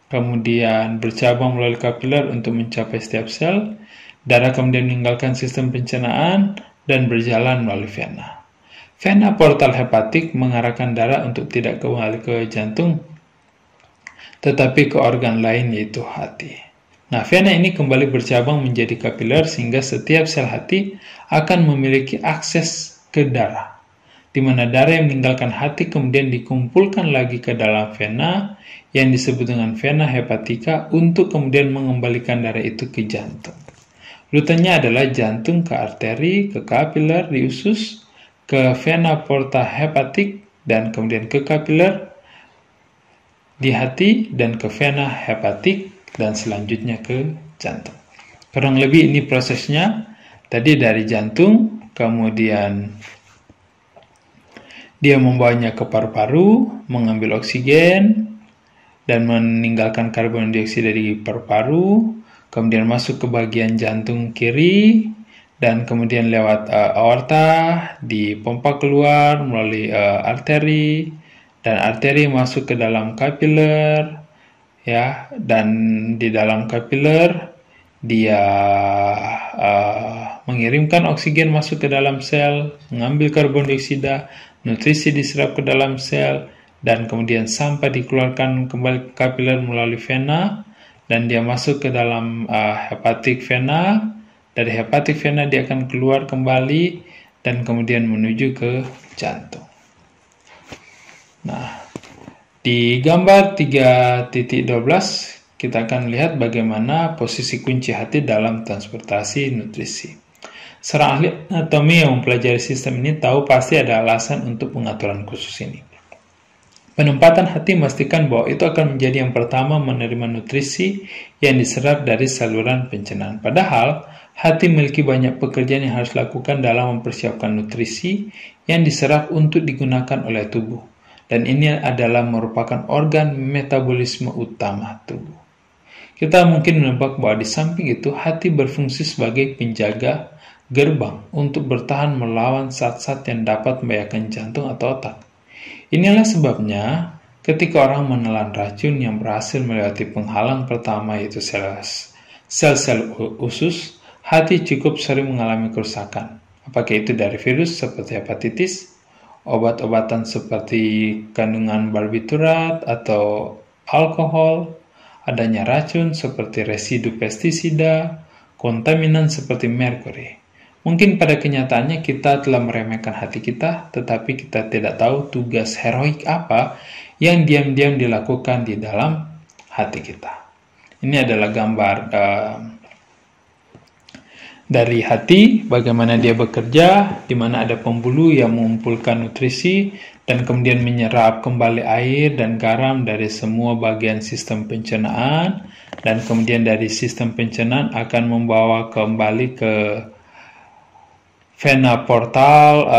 kemudian bercabang melalui kapiler untuk mencapai setiap sel. Darah kemudian meninggalkan sistem pencernaan dan berjalan melalui vena. Vena portal hepatik mengarahkan darah untuk tidak kembali ke jantung, tetapi ke organ lain yaitu hati. Nah, vena ini kembali bercabang menjadi kapiler sehingga setiap sel hati akan memiliki akses ke darah, di mana darah yang meninggalkan hati kemudian dikumpulkan lagi ke dalam vena yang disebut dengan vena hepatika untuk kemudian mengembalikan darah itu ke jantung. Rutenya adalah jantung ke arteri, ke kapiler di usus, ke vena porta hepatik, dan kemudian ke kapiler, di hati dan ke vena hepatik dan selanjutnya ke jantung. Kurang lebih ini prosesnya. Tadi dari jantung, kemudian dia membawanya ke paru-paru, mengambil oksigen dan meninggalkan karbon dioksida dari paru-paru, kemudian masuk ke bagian jantung kiri, dan kemudian lewat aorta dipompa keluar melalui arteri, dan arteri masuk ke dalam kapiler, ya, dan di dalam kapiler dia mengirimkan oksigen masuk ke dalam sel, mengambil karbon dioksida, nutrisi diserap ke dalam sel, dan kemudian sampai dikeluarkan kembali ke kapiler melalui vena, dan dia masuk ke dalam hepatik vena. Dari hepatik vena dia akan keluar kembali dan kemudian menuju ke jantung. Nah, di gambar 3.12 kita akan lihat bagaimana posisi kunci hati dalam transportasi nutrisi. Seorang ahli anatomi yang mempelajari sistem ini tahu pasti ada alasan untuk pengaturan khusus ini. Penempatan hati memastikan bahwa itu akan menjadi yang pertama menerima nutrisi yang diserap dari saluran pencernaan. Padahal, hati memiliki banyak pekerjaan yang harus dilakukan dalam mempersiapkan nutrisi yang diserap untuk digunakan oleh tubuh. Dan ini adalah merupakan organ metabolisme utama tubuh. Kita mungkin menebak bahwa di samping itu, hati berfungsi sebagai penjaga gerbang untuk bertahan melawan zat-zat yang dapat membahayakan jantung atau otak. Inilah sebabnya ketika orang menelan racun yang berhasil melewati penghalang pertama yaitu sel-sel usus, hati cukup sering mengalami kerusakan. Apakah itu dari virus seperti hepatitis, obat-obatan seperti kandungan barbiturat atau alkohol, adanya racun seperti residu pestisida, kontaminan seperti merkuri. Mungkin pada kenyataannya kita telah meremehkan hati kita, tetapi kita tidak tahu tugas heroik apa yang diam-diam dilakukan di dalam hati kita. Ini adalah gambar dari hati, bagaimana dia bekerja, di mana ada pembuluh yang mengumpulkan nutrisi, dan kemudian menyerap kembali air dan garam dari semua bagian sistem pencernaan, dan kemudian dari sistem pencernaan akan membawa kembali ke vena portal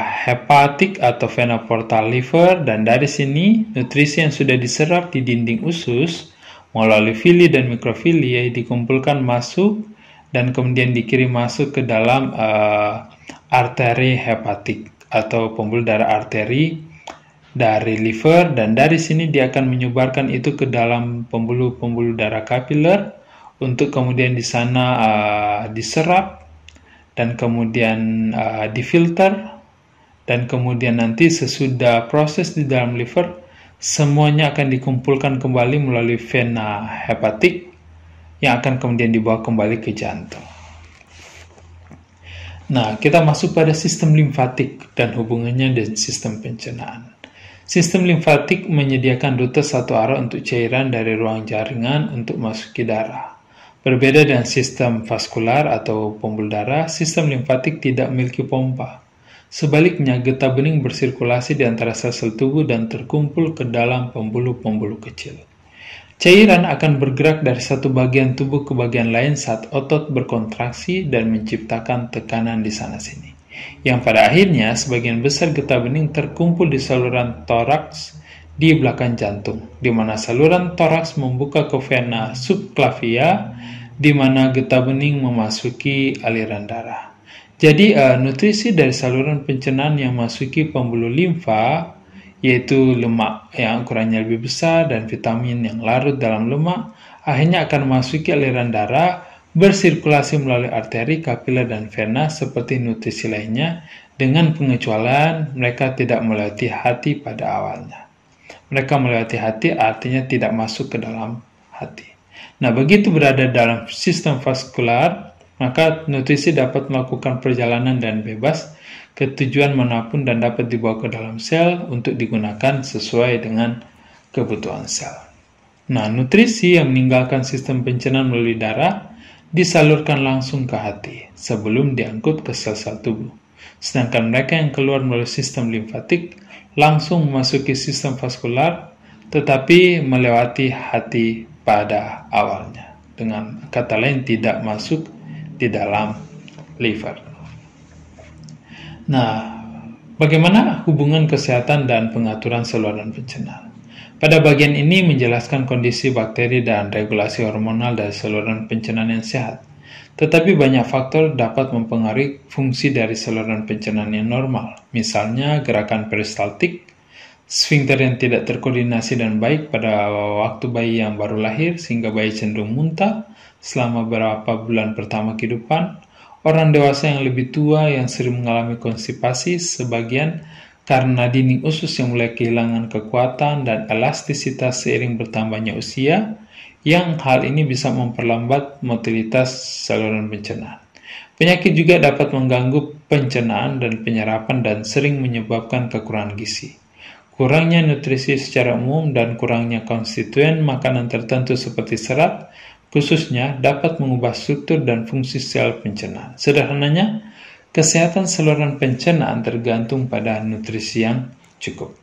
hepatik atau vena portal liver, dan dari sini nutrisi yang sudah diserap di dinding usus melalui villi dan mikrofili dikumpulkan masuk dan kemudian dikirim masuk ke dalam arteri hepatik atau pembuluh darah arteri dari liver, dan dari sini dia akan menyebarkan itu ke dalam pembuluh-pembuluh darah kapiler untuk kemudian di sana diserap dan kemudian difilter, dan kemudian nanti sesudah proses di dalam liver, semuanya akan dikumpulkan kembali melalui vena hepatik yang akan kemudian dibawa kembali ke jantung. Nah, kita masuk pada sistem limfatik dan hubungannya dengan sistem pencernaan. Sistem limfatik menyediakan rute satu arah untuk cairan dari ruang jaringan untuk masuk ke darah. Berbeda dengan sistem vaskular atau pembuluh darah, sistem limfatik tidak memiliki pompa. Sebaliknya, getah bening bersirkulasi di antara sel-sel tubuh dan terkumpul ke dalam pembuluh-pembuluh kecil. Cairan akan bergerak dari satu bagian tubuh ke bagian lain saat otot berkontraksi dan menciptakan tekanan di sana-sini. Yang pada akhirnya, sebagian besar getah bening terkumpul di saluran toraks di belakang jantung, di mana saluran toraks membuka ke vena subclavia, di mana getah bening memasuki aliran darah. Jadi, nutrisi dari saluran pencernaan yang memasuki pembuluh limfa, yaitu lemak yang ukurannya lebih besar dan vitamin yang larut dalam lemak, akhirnya akan memasuki aliran darah, bersirkulasi melalui arteri, kapiler, dan vena seperti nutrisi lainnya, dengan pengecualian mereka tidak melewati hati pada awalnya. Mereka melewati hati artinya tidak masuk ke dalam hati. Nah, begitu berada dalam sistem vaskular, maka nutrisi dapat melakukan perjalanan dan bebas ke tujuan manapun dan dapat dibawa ke dalam sel untuk digunakan sesuai dengan kebutuhan sel. Nah, nutrisi yang meninggalkan sistem pencernaan melalui darah disalurkan langsung ke hati sebelum diangkut ke sel-sel tubuh. Sedangkan mereka yang keluar melalui sistem limfatik langsung memasuki sistem vaskular tetapi melewati hati pada awalnya. Dengan kata lain, tidak masuk di dalam liver. Nah, bagaimana hubungan kesehatan dan pengaturan saluran pencernaan? Pada bagian ini menjelaskan kondisi bakteri dan regulasi hormonal dari saluran pencernaan yang sehat. Tetapi banyak faktor dapat mempengaruhi fungsi dari saluran pencernaan yang normal. Misalnya gerakan peristaltik, sfinkter yang tidak terkoordinasi dan baik pada waktu bayi yang baru lahir sehingga bayi cenderung muntah selama beberapa bulan pertama kehidupan, orang dewasa yang lebih tua yang sering mengalami konstipasi sebagian karena dinding usus yang mulai kehilangan kekuatan dan elastisitas seiring bertambahnya usia, yang hal ini bisa memperlambat motilitas saluran pencernaan. Penyakit juga dapat mengganggu pencernaan dan penyerapan dan sering menyebabkan kekurangan gizi. Kurangnya nutrisi secara umum dan kurangnya konstituen makanan tertentu seperti serat, khususnya dapat mengubah struktur dan fungsi sel pencernaan. Sederhananya, kesehatan saluran pencernaan tergantung pada nutrisi yang cukup.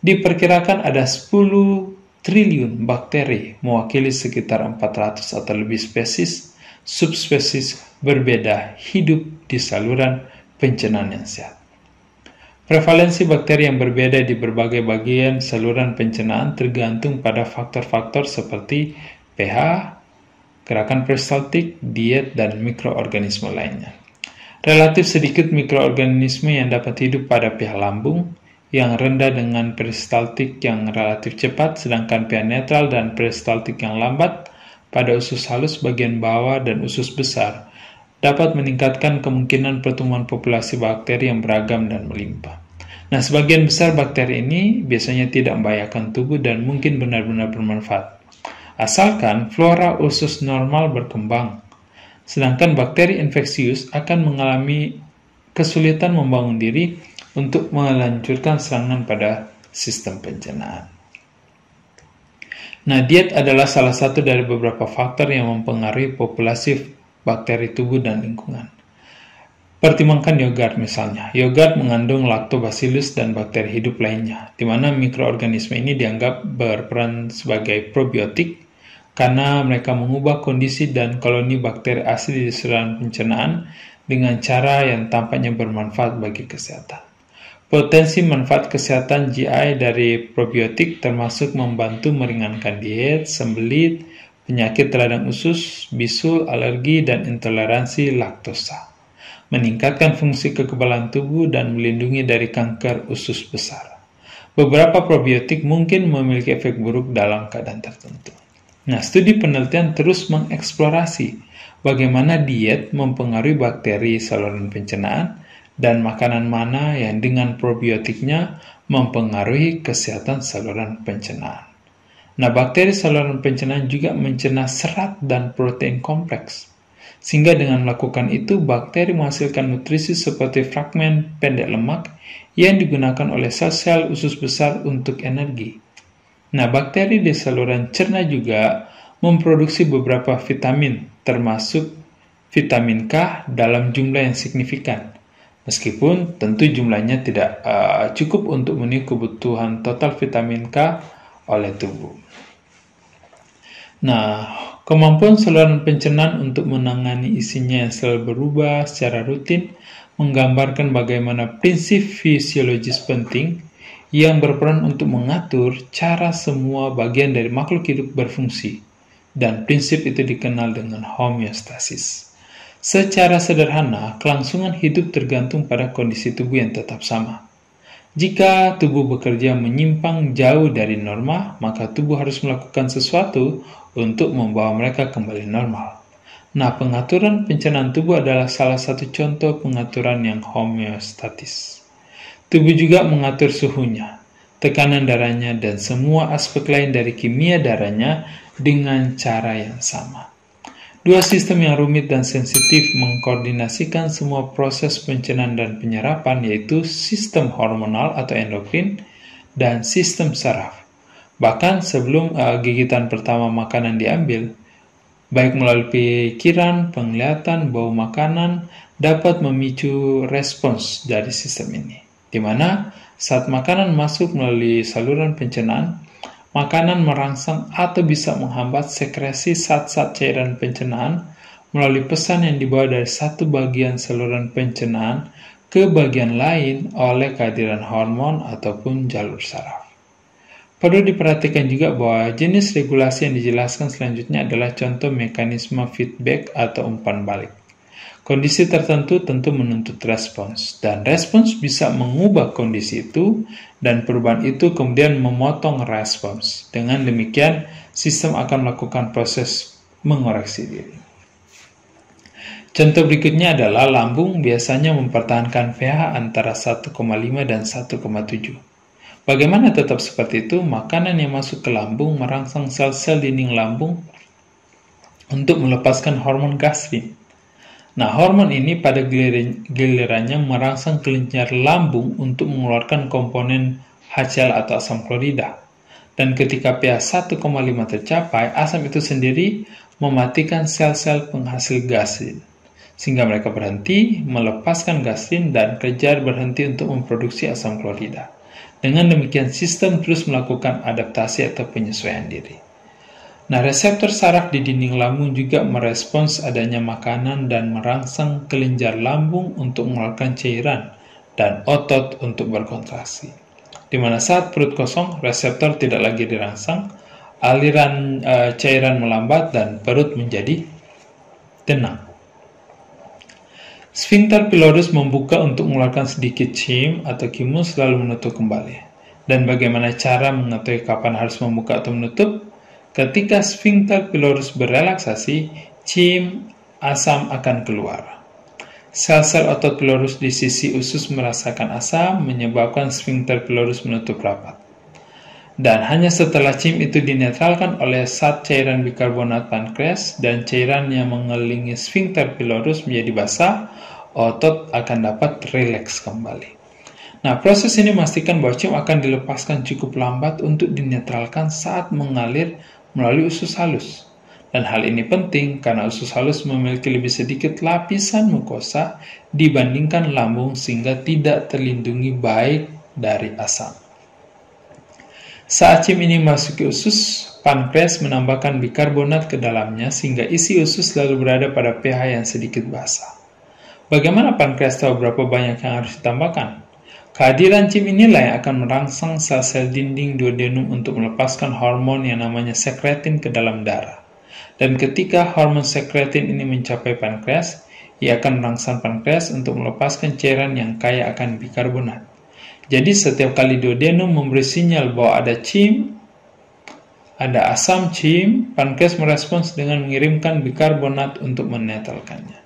Diperkirakan ada 10 triliun bakteri mewakili sekitar 400 atau lebih spesies, subspesies berbeda hidup di saluran pencernaan yang sehat. Prevalensi bakteri yang berbeda di berbagai bagian saluran pencernaan tergantung pada faktor-faktor seperti pH, gerakan peristaltik, diet, dan mikroorganisme lainnya. Relatif sedikit mikroorganisme yang dapat hidup pada pH lambung, yang rendah dengan peristaltik yang relatif cepat, sedangkan pH netral dan peristaltik yang lambat pada usus halus bagian bawah dan usus besar dapat meningkatkan kemungkinan pertumbuhan populasi bakteri yang beragam dan melimpah. Nah, sebagian besar bakteri ini biasanya tidak membahayakan tubuh dan mungkin benar-benar bermanfaat, asalkan flora usus normal berkembang. Sedangkan bakteri infeksius akan mengalami kesulitan membangun diri untuk melanjutkan serangan pada sistem pencernaan. Nah, diet adalah salah satu dari beberapa faktor yang mempengaruhi populasi bakteri tubuh dan lingkungan. Pertimbangkan yogurt misalnya. Yogurt mengandung lactobacillus dan bakteri hidup lainnya, di mana mikroorganisme ini dianggap berperan sebagai probiotik karena mereka mengubah kondisi dan koloni bakteri asli di saluran pencernaan dengan cara yang tampaknya bermanfaat bagi kesehatan. Potensi manfaat kesehatan GI dari probiotik termasuk membantu meringankan diet, sembelit, penyakit radang usus, bisul, alergi, dan intoleransi laktosa, meningkatkan fungsi kekebalan tubuh, dan melindungi dari kanker usus besar. Beberapa probiotik mungkin memiliki efek buruk dalam keadaan tertentu. Nah, studi penelitian terus mengeksplorasi bagaimana diet mempengaruhi bakteri saluran pencernaan dan makanan mana yang dengan probiotiknya mempengaruhi kesehatan saluran pencernaan. Nah, bakteri saluran pencernaan juga mencerna serat dan protein kompleks, sehingga dengan melakukan itu bakteri menghasilkan nutrisi seperti fragmen pendek lemak yang digunakan oleh sel-sel usus besar untuk energi. Nah, bakteri di saluran cerna juga memproduksi beberapa vitamin, termasuk vitamin K dalam jumlah yang signifikan. Meskipun tentu jumlahnya tidak cukup untuk memenuhi kebutuhan total vitamin K oleh tubuh. Nah, kemampuan saluran pencernaan untuk menangani isinya yang selalu berubah secara rutin menggambarkan bagaimana prinsip fisiologis penting yang berperan untuk mengatur cara semua bagian dari makhluk hidup berfungsi, dan prinsip itu dikenal dengan homeostasis. Secara sederhana, kelangsungan hidup tergantung pada kondisi tubuh yang tetap sama. Jika tubuh bekerja menyimpang jauh dari norma, maka tubuh harus melakukan sesuatu untuk membawa mereka kembali normal. Nah, pengaturan pencernaan tubuh adalah salah satu contoh pengaturan yang homeostatis. Tubuh juga mengatur suhunya, tekanan darahnya, dan semua aspek lain dari kimia darahnya dengan cara yang sama. Dua sistem yang rumit dan sensitif mengkoordinasikan semua proses pencernaan dan penyerapan, yaitu sistem hormonal atau endokrin dan sistem saraf. Bahkan sebelum gigitan pertama makanan diambil, baik melalui pikiran, penglihatan, bau makanan dapat memicu respons dari sistem ini, di mana saat makanan masuk melalui saluran pencernaan, makanan merangsang atau bisa menghambat sekresi zat-zat cairan pencernaan melalui pesan yang dibawa dari satu bagian saluran pencernaan ke bagian lain oleh kehadiran hormon ataupun jalur saraf. Perlu diperhatikan juga bahwa jenis regulasi yang dijelaskan selanjutnya adalah contoh mekanisme feedback atau umpan balik. Kondisi tertentu tentu menuntut respons, dan respons bisa mengubah kondisi itu, dan perubahan itu kemudian memotong respons. Dengan demikian, sistem akan melakukan proses mengoreksi diri. Contoh berikutnya adalah lambung biasanya mempertahankan pH antara 1,5 dan 1,7. Bagaimana tetap seperti itu? Makanan yang masuk ke lambung merangsang sel-sel dinding lambung untuk melepaskan hormon gastrin. Nah, hormon ini pada gilirannya merangsang kelenjar lambung untuk mengeluarkan komponen HCl atau asam klorida. Dan ketika pH 1,5 tercapai, asam itu sendiri mematikan sel-sel penghasil gastrin, sehingga mereka berhenti melepaskan gastrin dan kelenjar berhenti untuk memproduksi asam klorida. Dengan demikian, sistem terus melakukan adaptasi atau penyesuaian diri. Nah, reseptor saraf di dinding lambung juga merespons adanya makanan dan merangsang kelenjar lambung untuk mengeluarkan cairan dan otot untuk berkontraksi. Di mana saat perut kosong, reseptor tidak lagi dirangsang, aliran cairan melambat dan perut menjadi tenang. Sphincter pylorus membuka untuk mengeluarkan sedikit chyme atau kimus lalu menutup kembali. Dan bagaimana cara mengetahui kapan harus membuka atau menutup? Ketika sphincter pylorus berelaksasi, chyme asam akan keluar. Sel-sel otot pylorus di sisi usus merasakan asam, menyebabkan sphincter pylorus menutup rapat. Dan hanya setelah chyme itu dinetralkan oleh zat cairan bikarbonat pankreas dan cairan yang mengelilingi sphincter pylorus menjadi basah, otot akan dapat rileks kembali. Nah, proses ini memastikan bahwa chyme akan dilepaskan cukup lambat untuk dinetralkan saat mengalir melalui usus halus. Dan hal ini penting karena usus halus memiliki lebih sedikit lapisan mukosa dibandingkan lambung sehingga tidak terlindungi baik dari asam. Saat chyme ini masuk ke usus, pankreas menambahkan bikarbonat ke dalamnya sehingga isi usus selalu berada pada pH yang sedikit basah. Bagaimana pankreas tahu berapa banyak yang harus ditambahkan? Kehadiran chyme inilah yang akan merangsang sel-sel dinding duodenum untuk melepaskan hormon yang namanya sekretin ke dalam darah. Dan ketika hormon sekretin ini mencapai pankreas, ia akan merangsang pankreas untuk melepaskan cairan yang kaya akan bikarbonat. Jadi setiap kali duodenum memberi sinyal bahwa ada chyme, ada asam chyme, pankreas merespons dengan mengirimkan bikarbonat untuk menetralkannya.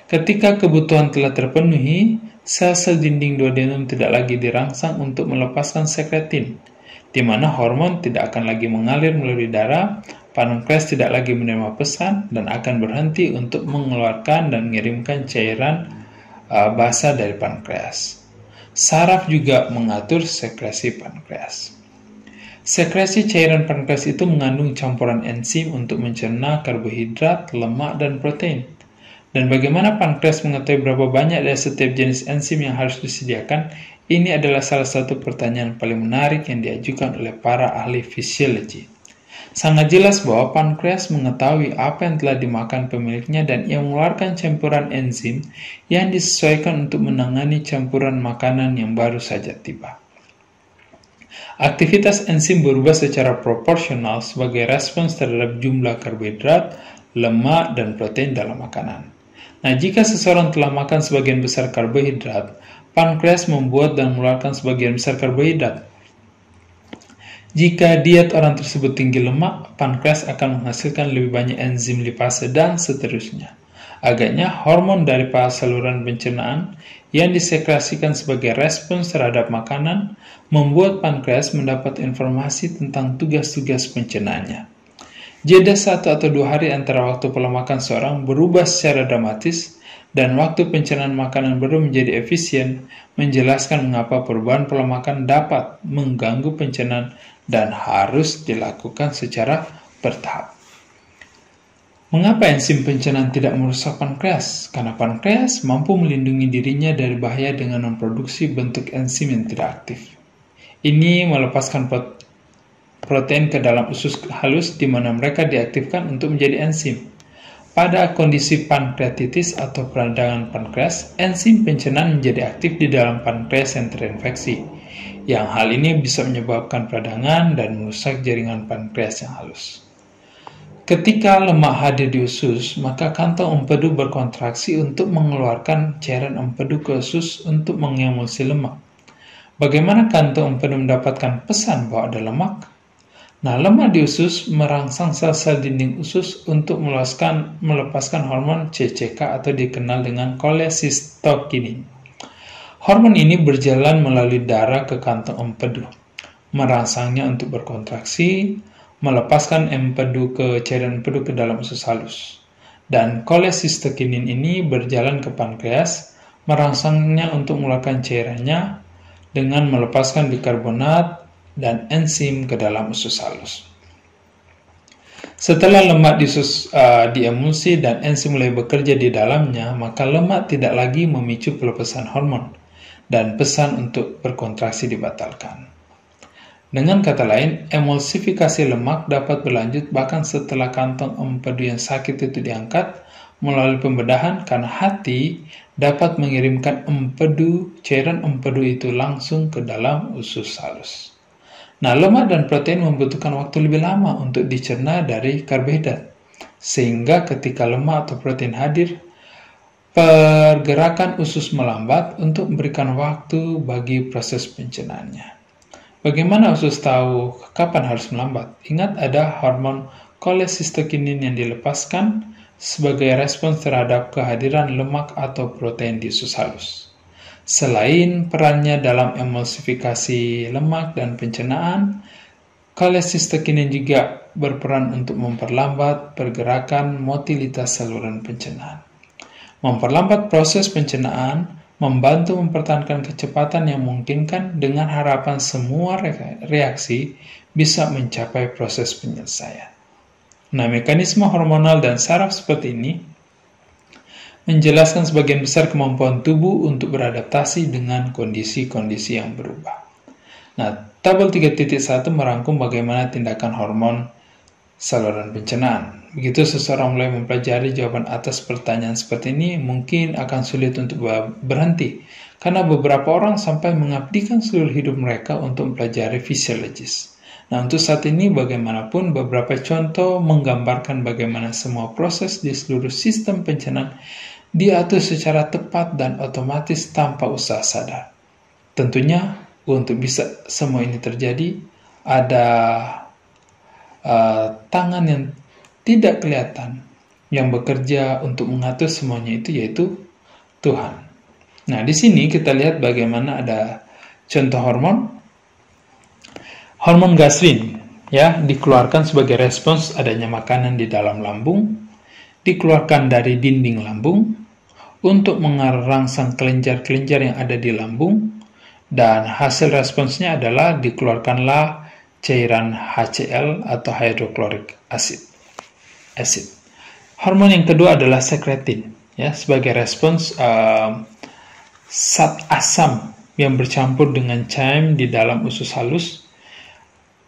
Ketika kebutuhan telah terpenuhi, sel-sel dinding duodenum tidak lagi dirangsang untuk melepaskan sekretin, di mana hormon tidak akan lagi mengalir melalui darah, pankreas tidak lagi menerima pesan, dan akan berhenti untuk mengeluarkan dan mengirimkan cairan basah dari pankreas. Saraf juga mengatur sekresi pankreas. Sekresi cairan pankreas itu mengandung campuran enzim untuk mencerna karbohidrat, lemak, dan protein. Dan bagaimana pankreas mengetahui berapa banyak dari setiap jenis enzim yang harus disediakan? Ini adalah salah satu pertanyaan paling menarik yang diajukan oleh para ahli fisiologi. Sangat jelas bahwa pankreas mengetahui apa yang telah dimakan pemiliknya dan ia mengeluarkan campuran enzim yang disesuaikan untuk menangani campuran makanan yang baru saja tiba. Aktivitas enzim berubah secara proporsional sebagai respons terhadap jumlah karbohidrat, lemak, dan protein dalam makanan. Nah, jika seseorang telah makan sebagian besar karbohidrat, pankreas membuat dan mengeluarkan sebagian besar karbohidrat. Jika diet orang tersebut tinggi lemak, pankreas akan menghasilkan lebih banyak enzim lipase dan seterusnya. Agaknya, hormon dari saluran pencernaan yang disekresikan sebagai respons terhadap makanan membuat pankreas mendapat informasi tentang tugas-tugas pencernaannya. Jeda 1 atau 2 hari antara waktu pola makan seorang berubah secara dramatis dan waktu pencernaan makanan baru menjadi efisien, menjelaskan mengapa perubahan pola makan dapat mengganggu pencernaan dan harus dilakukan secara bertahap. Mengapa enzim pencernaan tidak merusak pankreas? Karena pankreas mampu melindungi dirinya dari bahaya dengan memproduksi bentuk enzim yang tidak aktif. Ini melepaskan protein ke dalam usus halus di mana mereka diaktifkan untuk menjadi enzim. Pada kondisi pankreatitis atau peradangan pankreas, enzim pencernaan menjadi aktif di dalam pankreas yang terinfeksi. Yang hal ini bisa menyebabkan peradangan dan merusak jaringan pankreas yang halus. Ketika lemak hadir di usus, maka kantong empedu berkontraksi untuk mengeluarkan cairan empedu ke usus untuk mengemulsi lemak. Bagaimana kantong empedu mendapatkan pesan bahwa ada lemak? Nah, lemak di usus merangsang sel-sel dinding usus untuk melepaskan hormon CCK atau dikenal dengan kolesistokinin. Hormon ini berjalan melalui darah ke kantong empedu, merangsangnya untuk berkontraksi, melepaskan cairan empedu ke dalam usus halus. Dan kolesistokinin ini berjalan ke pankreas, merangsangnya untuk mengeluarkan cairannya dengan melepaskan bikarbonat dan enzim ke dalam usus halus. Setelah lemak di usus diemulsi dan enzim mulai bekerja di dalamnya, maka lemak tidak lagi memicu pelepasan hormon dan pesan untuk berkontraksi dibatalkan. Dengan kata lain, emulsifikasi lemak dapat berlanjut bahkan setelah kantong empedu yang sakit itu diangkat melalui pembedahan karena hati dapat mengirimkan cairan empedu itu langsung ke dalam usus halus. Nah, lemak dan protein membutuhkan waktu lebih lama untuk dicerna dari karbohidrat, sehingga ketika lemak atau protein hadir, pergerakan usus melambat untuk memberikan waktu bagi proses pencernaannya. Bagaimana usus tahu kapan harus melambat? Ingat ada hormon kolesistokinin yang dilepaskan sebagai respons terhadap kehadiran lemak atau protein di usus halus. Selain perannya dalam emulsifikasi lemak dan pencernaan, kolesistokinin juga berperan untuk memperlambat pergerakan motilitas saluran pencernaan. Memperlambat proses pencernaan membantu mempertahankan kecepatan yang memungkinkan dengan harapan semua reaksi bisa mencapai proses penyelesaian. Nah, mekanisme hormonal dan saraf seperti ini menjelaskan sebagian besar kemampuan tubuh untuk beradaptasi dengan kondisi-kondisi yang berubah. Nah, tabel 3.1 merangkum bagaimana tindakan hormon saluran pencernaan. Begitu seseorang mulai mempelajari jawaban atas pertanyaan seperti ini, mungkin akan sulit untuk berhenti, karena beberapa orang sampai mengabdikan seluruh hidup mereka untuk mempelajari fisiologis. Nah, untuk saat ini bagaimanapun beberapa contoh menggambarkan bagaimana semua proses di seluruh sistem pencernaan diatur secara tepat dan otomatis tanpa usaha sadar. Tentunya untuk bisa semua ini terjadi, ada tangan yang tidak kelihatan yang bekerja untuk mengatur semuanya itu, yaitu Tuhan. Nah, di sini kita lihat bagaimana ada contoh hormon gastrin, ya, dikeluarkan sebagai respons adanya makanan di dalam lambung, dikeluarkan dari dinding lambung untuk merangsang kelenjar-kelenjar yang ada di lambung, dan hasil responsnya adalah dikeluarkanlah cairan HCl atau hydrochloric acid. Hormon yang kedua adalah sekretin, ya, sebagai respons zat asam yang bercampur dengan chyme di dalam usus halus.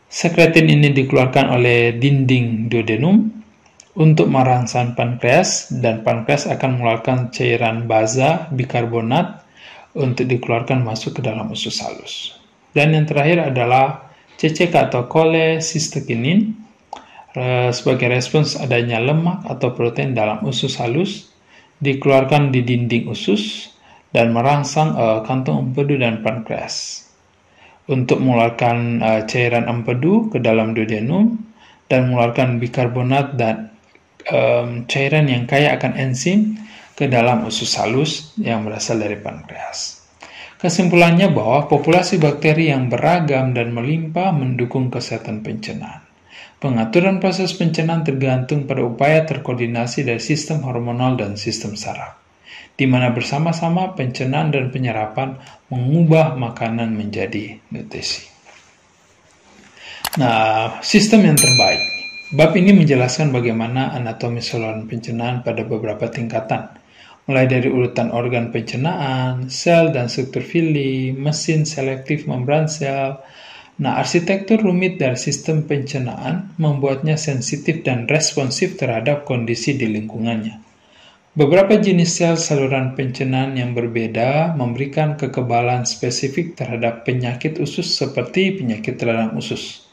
Sekretin ini dikeluarkan oleh dinding duodenum untuk merangsang pankreas, dan pankreas akan mengeluarkan cairan baza bikarbonat untuk dikeluarkan masuk ke dalam usus halus. Dan yang terakhir adalah CCK atau kolesistokinin sebagai respons adanya lemak atau protein dalam usus halus, dikeluarkan di dinding usus dan merangsang kantong empedu dan pankreas untuk mengeluarkan cairan empedu ke dalam duodenum dan mengeluarkan bikarbonat dan cairan yang kaya akan enzim ke dalam usus halus yang berasal dari pankreas. Kesimpulannya bahwa populasi bakteri yang beragam dan melimpah mendukung kesehatan pencernaan. Pengaturan proses pencernaan tergantung pada upaya terkoordinasi dari sistem hormonal dan sistem saraf, di mana bersama-sama pencernaan dan penyerapan mengubah makanan menjadi nutrisi. Nah, sistem yang terbaik. Bab ini menjelaskan bagaimana anatomi saluran pencernaan pada beberapa tingkatan, mulai dari urutan organ pencernaan, sel dan struktur villi, mesin selektif membran sel, Nah, arsitektur rumit dari sistem pencernaan membuatnya sensitif dan responsif terhadap kondisi di lingkungannya. Beberapa jenis sel saluran pencernaan yang berbeda memberikan kekebalan spesifik terhadap penyakit usus seperti penyakit radang usus.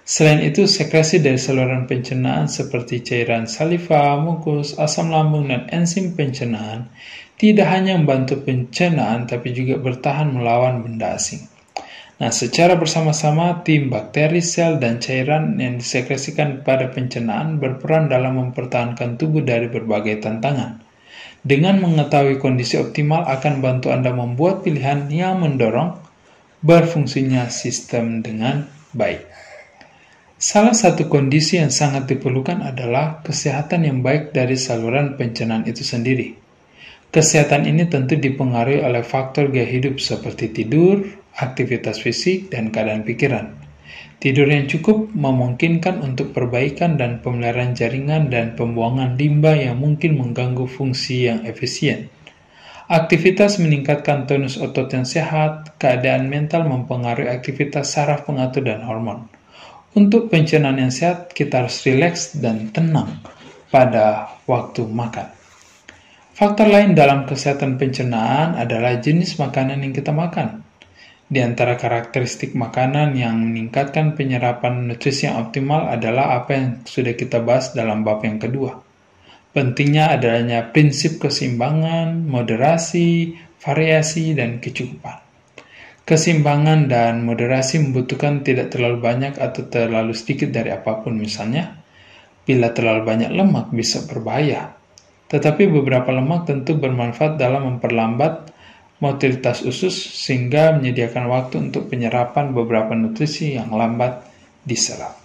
Selain itu, sekresi dari saluran pencernaan seperti cairan saliva, mukus, asam lambung, dan enzim pencernaan tidak hanya membantu pencernaan tapi juga bertahan melawan benda asing. Nah, secara bersama-sama, tim bakteri, sel, dan cairan yang disekresikan pada pencernaan berperan dalam mempertahankan tubuh dari berbagai tantangan. Dengan mengetahui kondisi optimal akan bantu Anda membuat pilihan yang mendorong berfungsinya sistem dengan baik. Salah satu kondisi yang sangat diperlukan adalah kesehatan yang baik dari saluran pencernaan itu sendiri. Kesehatan ini tentu dipengaruhi oleh faktor gaya hidup seperti tidur, aktivitas fisik, dan keadaan pikiran. Tidur yang cukup memungkinkan untuk perbaikan dan pemeliharaan jaringan dan pembuangan limbah yang mungkin mengganggu fungsi yang efisien. Aktivitas meningkatkan tonus otot yang sehat, keadaan mental mempengaruhi aktivitas saraf pengatur dan hormon. Untuk pencernaan yang sehat, kita harus rileks dan tenang pada waktu makan. Faktor lain dalam kesehatan pencernaan adalah jenis makanan yang kita makan. Di antara karakteristik makanan yang meningkatkan penyerapan nutrisi yang optimal adalah apa yang sudah kita bahas dalam bab yang kedua. Pentingnya adanya prinsip keseimbangan, moderasi, variasi, dan kecukupan. Keseimbangan dan moderasi membutuhkan tidak terlalu banyak atau terlalu sedikit dari apapun. Misalnya, bila terlalu banyak lemak bisa berbahaya. Tetapi beberapa lemak tentu bermanfaat dalam memperlambat motilitas usus sehingga menyediakan waktu untuk penyerapan beberapa nutrisi yang lambat diserap.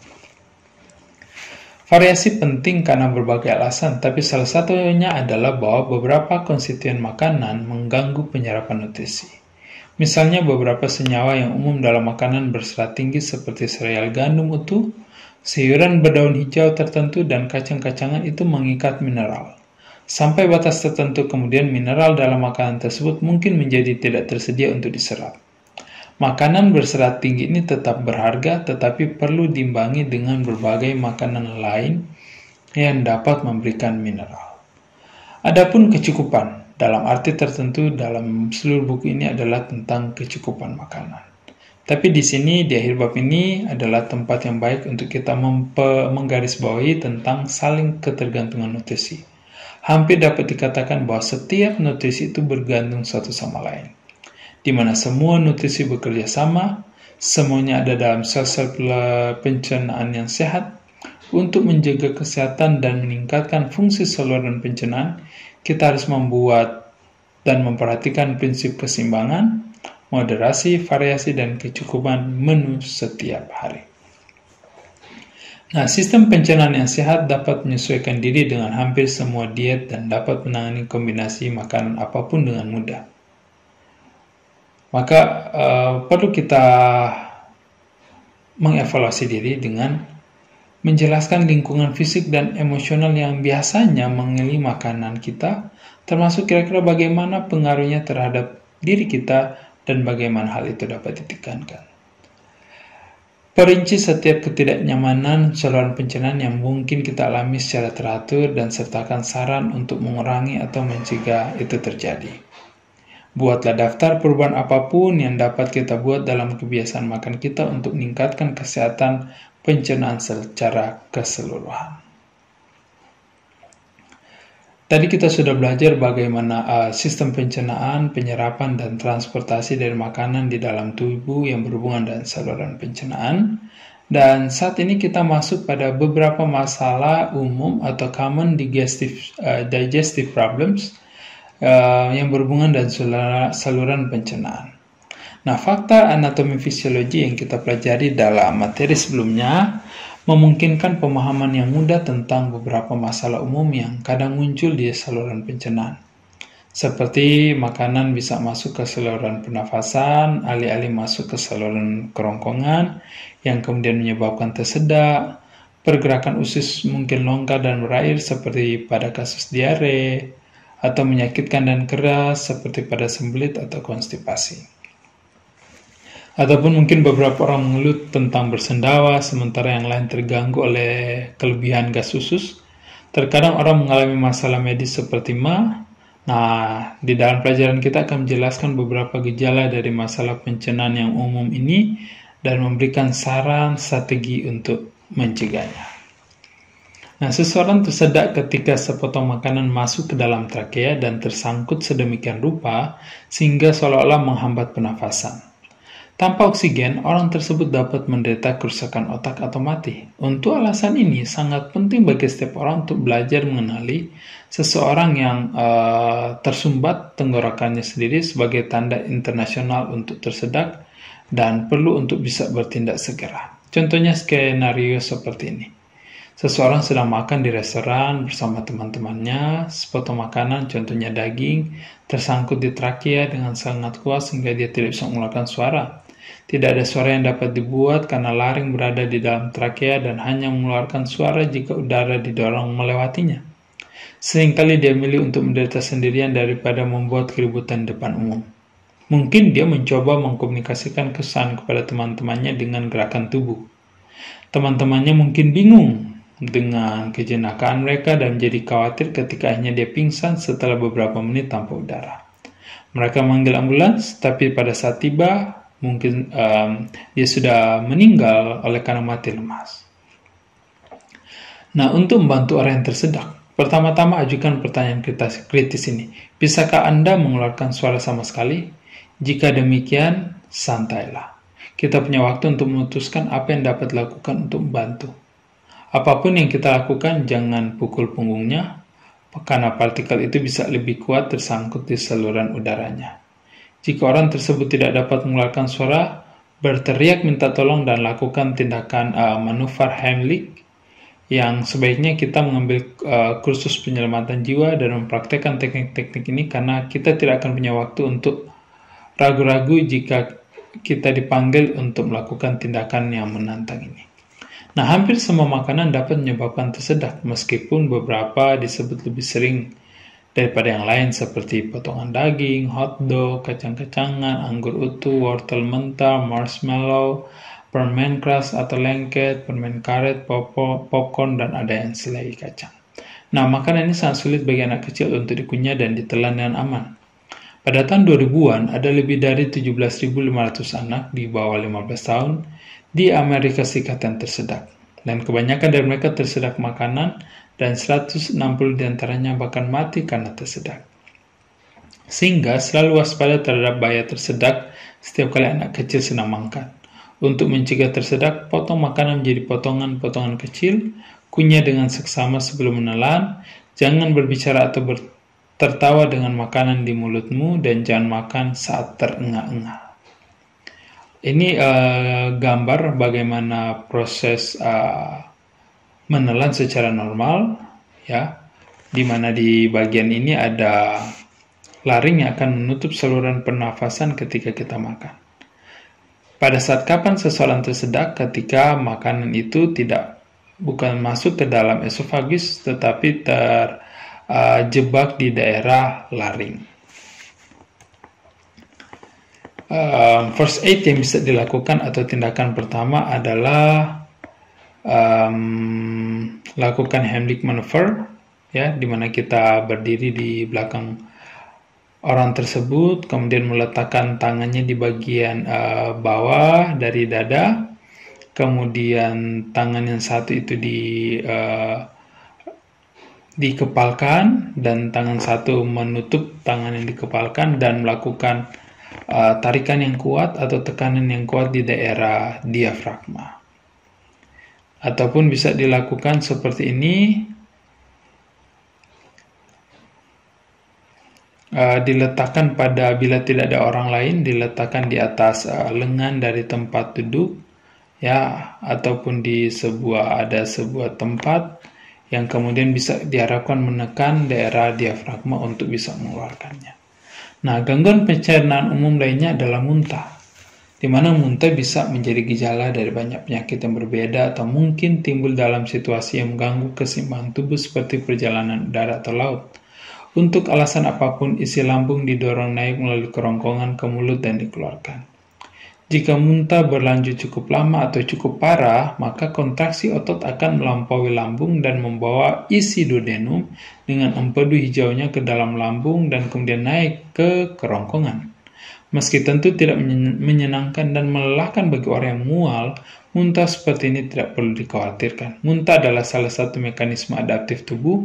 Variasi penting karena berbagai alasan, tapi salah satunya adalah bahwa beberapa konstituen makanan mengganggu penyerapan nutrisi. Misalnya beberapa senyawa yang umum dalam makanan berserat tinggi seperti sereal gandum utuh, sayuran berdaun hijau tertentu, dan kacang-kacangan itu mengikat mineral. Sampai batas tertentu kemudian mineral dalam makanan tersebut mungkin menjadi tidak tersedia untuk diserap. Makanan berserat tinggi ini tetap berharga tetapi perlu diimbangi dengan berbagai makanan lain yang dapat memberikan mineral. Adapun kecukupan, dalam arti tertentu dalam seluruh buku ini adalah tentang kecukupan makanan. Tapi di sini, di akhir bab ini adalah tempat yang baik untuk kita menggarisbawahi tentang saling ketergantungan nutrisi. Hampir dapat dikatakan bahwa setiap nutrisi itu bergantung satu sama lain, di mana semua nutrisi bekerja sama, semuanya ada dalam sel-sel pencernaan yang sehat. Untuk menjaga kesehatan dan meningkatkan fungsi saluran pencernaan, kita harus membuat dan memperhatikan prinsip keseimbangan, moderasi, variasi, dan kecukupan menu setiap hari. Nah, sistem pencernaan yang sehat dapat menyesuaikan diri dengan hampir semua diet dan dapat menangani kombinasi makanan apapun dengan mudah. Maka perlu kita mengevaluasi diri dengan menjelaskan lingkungan fisik dan emosional yang biasanya mengelilingi makanan kita, termasuk kira-kira bagaimana pengaruhnya terhadap diri kita dan bagaimana hal itu dapat ditekankan. Perinci setiap ketidaknyamanan saluran pencernaan yang mungkin kita alami secara teratur dan sertakan saran untuk mengurangi atau mencegah itu terjadi. Buatlah daftar perubahan apapun yang dapat kita buat dalam kebiasaan makan kita untuk meningkatkan kesehatan pencernaan secara keseluruhan. Tadi kita sudah belajar bagaimana sistem pencernaan, penyerapan, dan transportasi dari makanan di dalam tubuh yang berhubungan dengan saluran pencernaan. Dan saat ini kita masuk pada beberapa masalah umum atau common digestive problems yang berhubungan dengan saluran pencernaan. Nah, fakta anatomi fisiologi yang kita pelajari dalam materi sebelumnya memungkinkan pemahaman yang mudah tentang beberapa masalah umum yang kadang muncul di saluran pencernaan. Seperti makanan bisa masuk ke saluran pernafasan, alih-alih masuk ke saluran kerongkongan, yang kemudian menyebabkan tersedak, pergerakan usus mungkin longgar dan berair seperti pada kasus diare, atau menyakitkan dan keras seperti pada sembelit atau konstipasi. Ataupun mungkin beberapa orang mengeluh tentang bersendawa, sementara yang lain terganggu oleh kelebihan gas usus. Terkadang orang mengalami masalah medis seperti MA. Nah, di dalam pelajaran kita akan menjelaskan beberapa gejala dari masalah pencernaan yang umum ini dan memberikan saran strategi untuk mencegahnya. Nah, seseorang tersedak ketika sepotong makanan masuk ke dalam trakea dan tersangkut sedemikian rupa sehingga seolah-olah menghambat pernafasan. Tanpa oksigen, orang tersebut dapat menderita kerusakan otak atau mati. Untuk alasan ini, sangat penting bagi setiap orang untuk belajar mengenali seseorang yang tersumbat tenggorokannya sendiri sebagai tanda internasional untuk tersedak dan perlu untuk bisa bertindak segera. Contohnya skenario seperti ini. Seseorang sedang makan di restoran bersama teman-temannya, sepotong makanan, contohnya daging, tersangkut di trakea dengan sangat kuat sehingga dia tidak bisa mengeluarkan suara. Tidak ada suara yang dapat dibuat karena laring berada di dalam trakea dan hanya mengeluarkan suara jika udara didorong melewatinya. Seringkali dia memilih untuk menderita sendirian daripada membuat keributan depan umum. Mungkin dia mencoba mengkomunikasikan kesan kepada teman-temannya dengan gerakan tubuh. Teman-temannya mungkin bingung dengan kejenakaan mereka dan menjadi khawatir ketika akhirnya dia pingsan setelah beberapa menit tanpa udara. Mereka memanggil ambulans, tapi pada saat tiba, mungkin dia sudah meninggal oleh karena mati lemas. Nah, untuk membantu orang yang tersedak, pertama-tama ajukan pertanyaan kritis ini. Bisakah Anda mengeluarkan suara sama sekali? Jika demikian, santailah. Kita punya waktu untuk memutuskan apa yang dapat dilakukan untuk membantu. Apapun yang kita lakukan, jangan pukul punggungnya, karena partikel itu bisa lebih kuat tersangkut di saluran udaranya. Jika orang tersebut tidak dapat mengeluarkan suara, berteriak minta tolong dan lakukan tindakan manuver Heimlich, yang sebaiknya kita mengambil kursus penyelamatan jiwa dan mempraktekkan teknik-teknik ini karena kita tidak akan punya waktu untuk ragu-ragu jika kita dipanggil untuk melakukan tindakan yang menantang ini. Nah, hampir semua makanan dapat menyebabkan tersedak, meskipun beberapa disebut lebih sering daripada yang lain seperti potongan daging, hotdog, kacang-kacangan, anggur utuh, wortel mentah, marshmallow, permen keras atau lengket, permen karet, popcorn, dan ada yang selai kacang. Nah, makanan ini sangat sulit bagi anak kecil untuk dikunyah dan ditelan dengan aman. Pada tahun 2000-an, ada lebih dari 17.500 anak di bawah 15 tahun di Amerika Serikat yang tersedak. Dan kebanyakan dari mereka tersedak makanan dan 160 diantaranya bahkan mati karena tersedak. Sehingga selalu waspada terhadap bahaya tersedak setiap kali anak kecil sedang makan. Untuk mencegah tersedak, potong makanan menjadi potongan-potongan kecil, kunyah dengan seksama sebelum menelan, jangan berbicara atau tertawa dengan makanan di mulutmu, dan jangan makan saat terengah-engah. Ini gambar bagaimana proses menelan secara normal, ya, di mana di bagian ini ada laring yang akan menutup saluran pernafasan ketika kita makan. Pada saat kapan seseorang tersedak? Ketika makanan itu bukan masuk ke dalam esofagus, tetapi terjebak di daerah laring. First aid yang bisa dilakukan atau tindakan pertama adalah lakukan Heimlich maneuver, ya, di mana kita berdiri di belakang orang tersebut, kemudian meletakkan tangannya di bagian bawah dari dada, kemudian tangan yang satu itu dikepalkan dan tangan satu menutup tangan yang dikepalkan dan melakukan tarikan yang kuat atau tekanan yang kuat di daerah diafragma. Ataupun bisa dilakukan seperti ini, diletakkan bila tidak ada orang lain, diletakkan di atas lengan dari tempat duduk, ya, ataupun ada sebuah tempat yang kemudian bisa diharapkan menekan daerah diafragma untuk bisa mengeluarkannya. Nah, gangguan pencernaan umum lainnya adalah muntah, di mana muntah bisa menjadi gejala dari banyak penyakit yang berbeda atau mungkin timbul dalam situasi yang mengganggu keseimbangan tubuh seperti perjalanan udara atau laut. Untuk alasan apapun, isi lambung didorong naik melalui kerongkongan ke mulut dan dikeluarkan. Jika muntah berlanjut cukup lama atau cukup parah, maka kontraksi otot akan melampaui lambung dan membawa isi duodenum dengan empedu hijaunya ke dalam lambung dan kemudian naik ke kerongkongan. Meski tentu tidak menyenangkan dan melelahkan bagi orang yang mual, muntah seperti ini tidak perlu dikhawatirkan. Muntah adalah salah satu mekanisme adaptif tubuh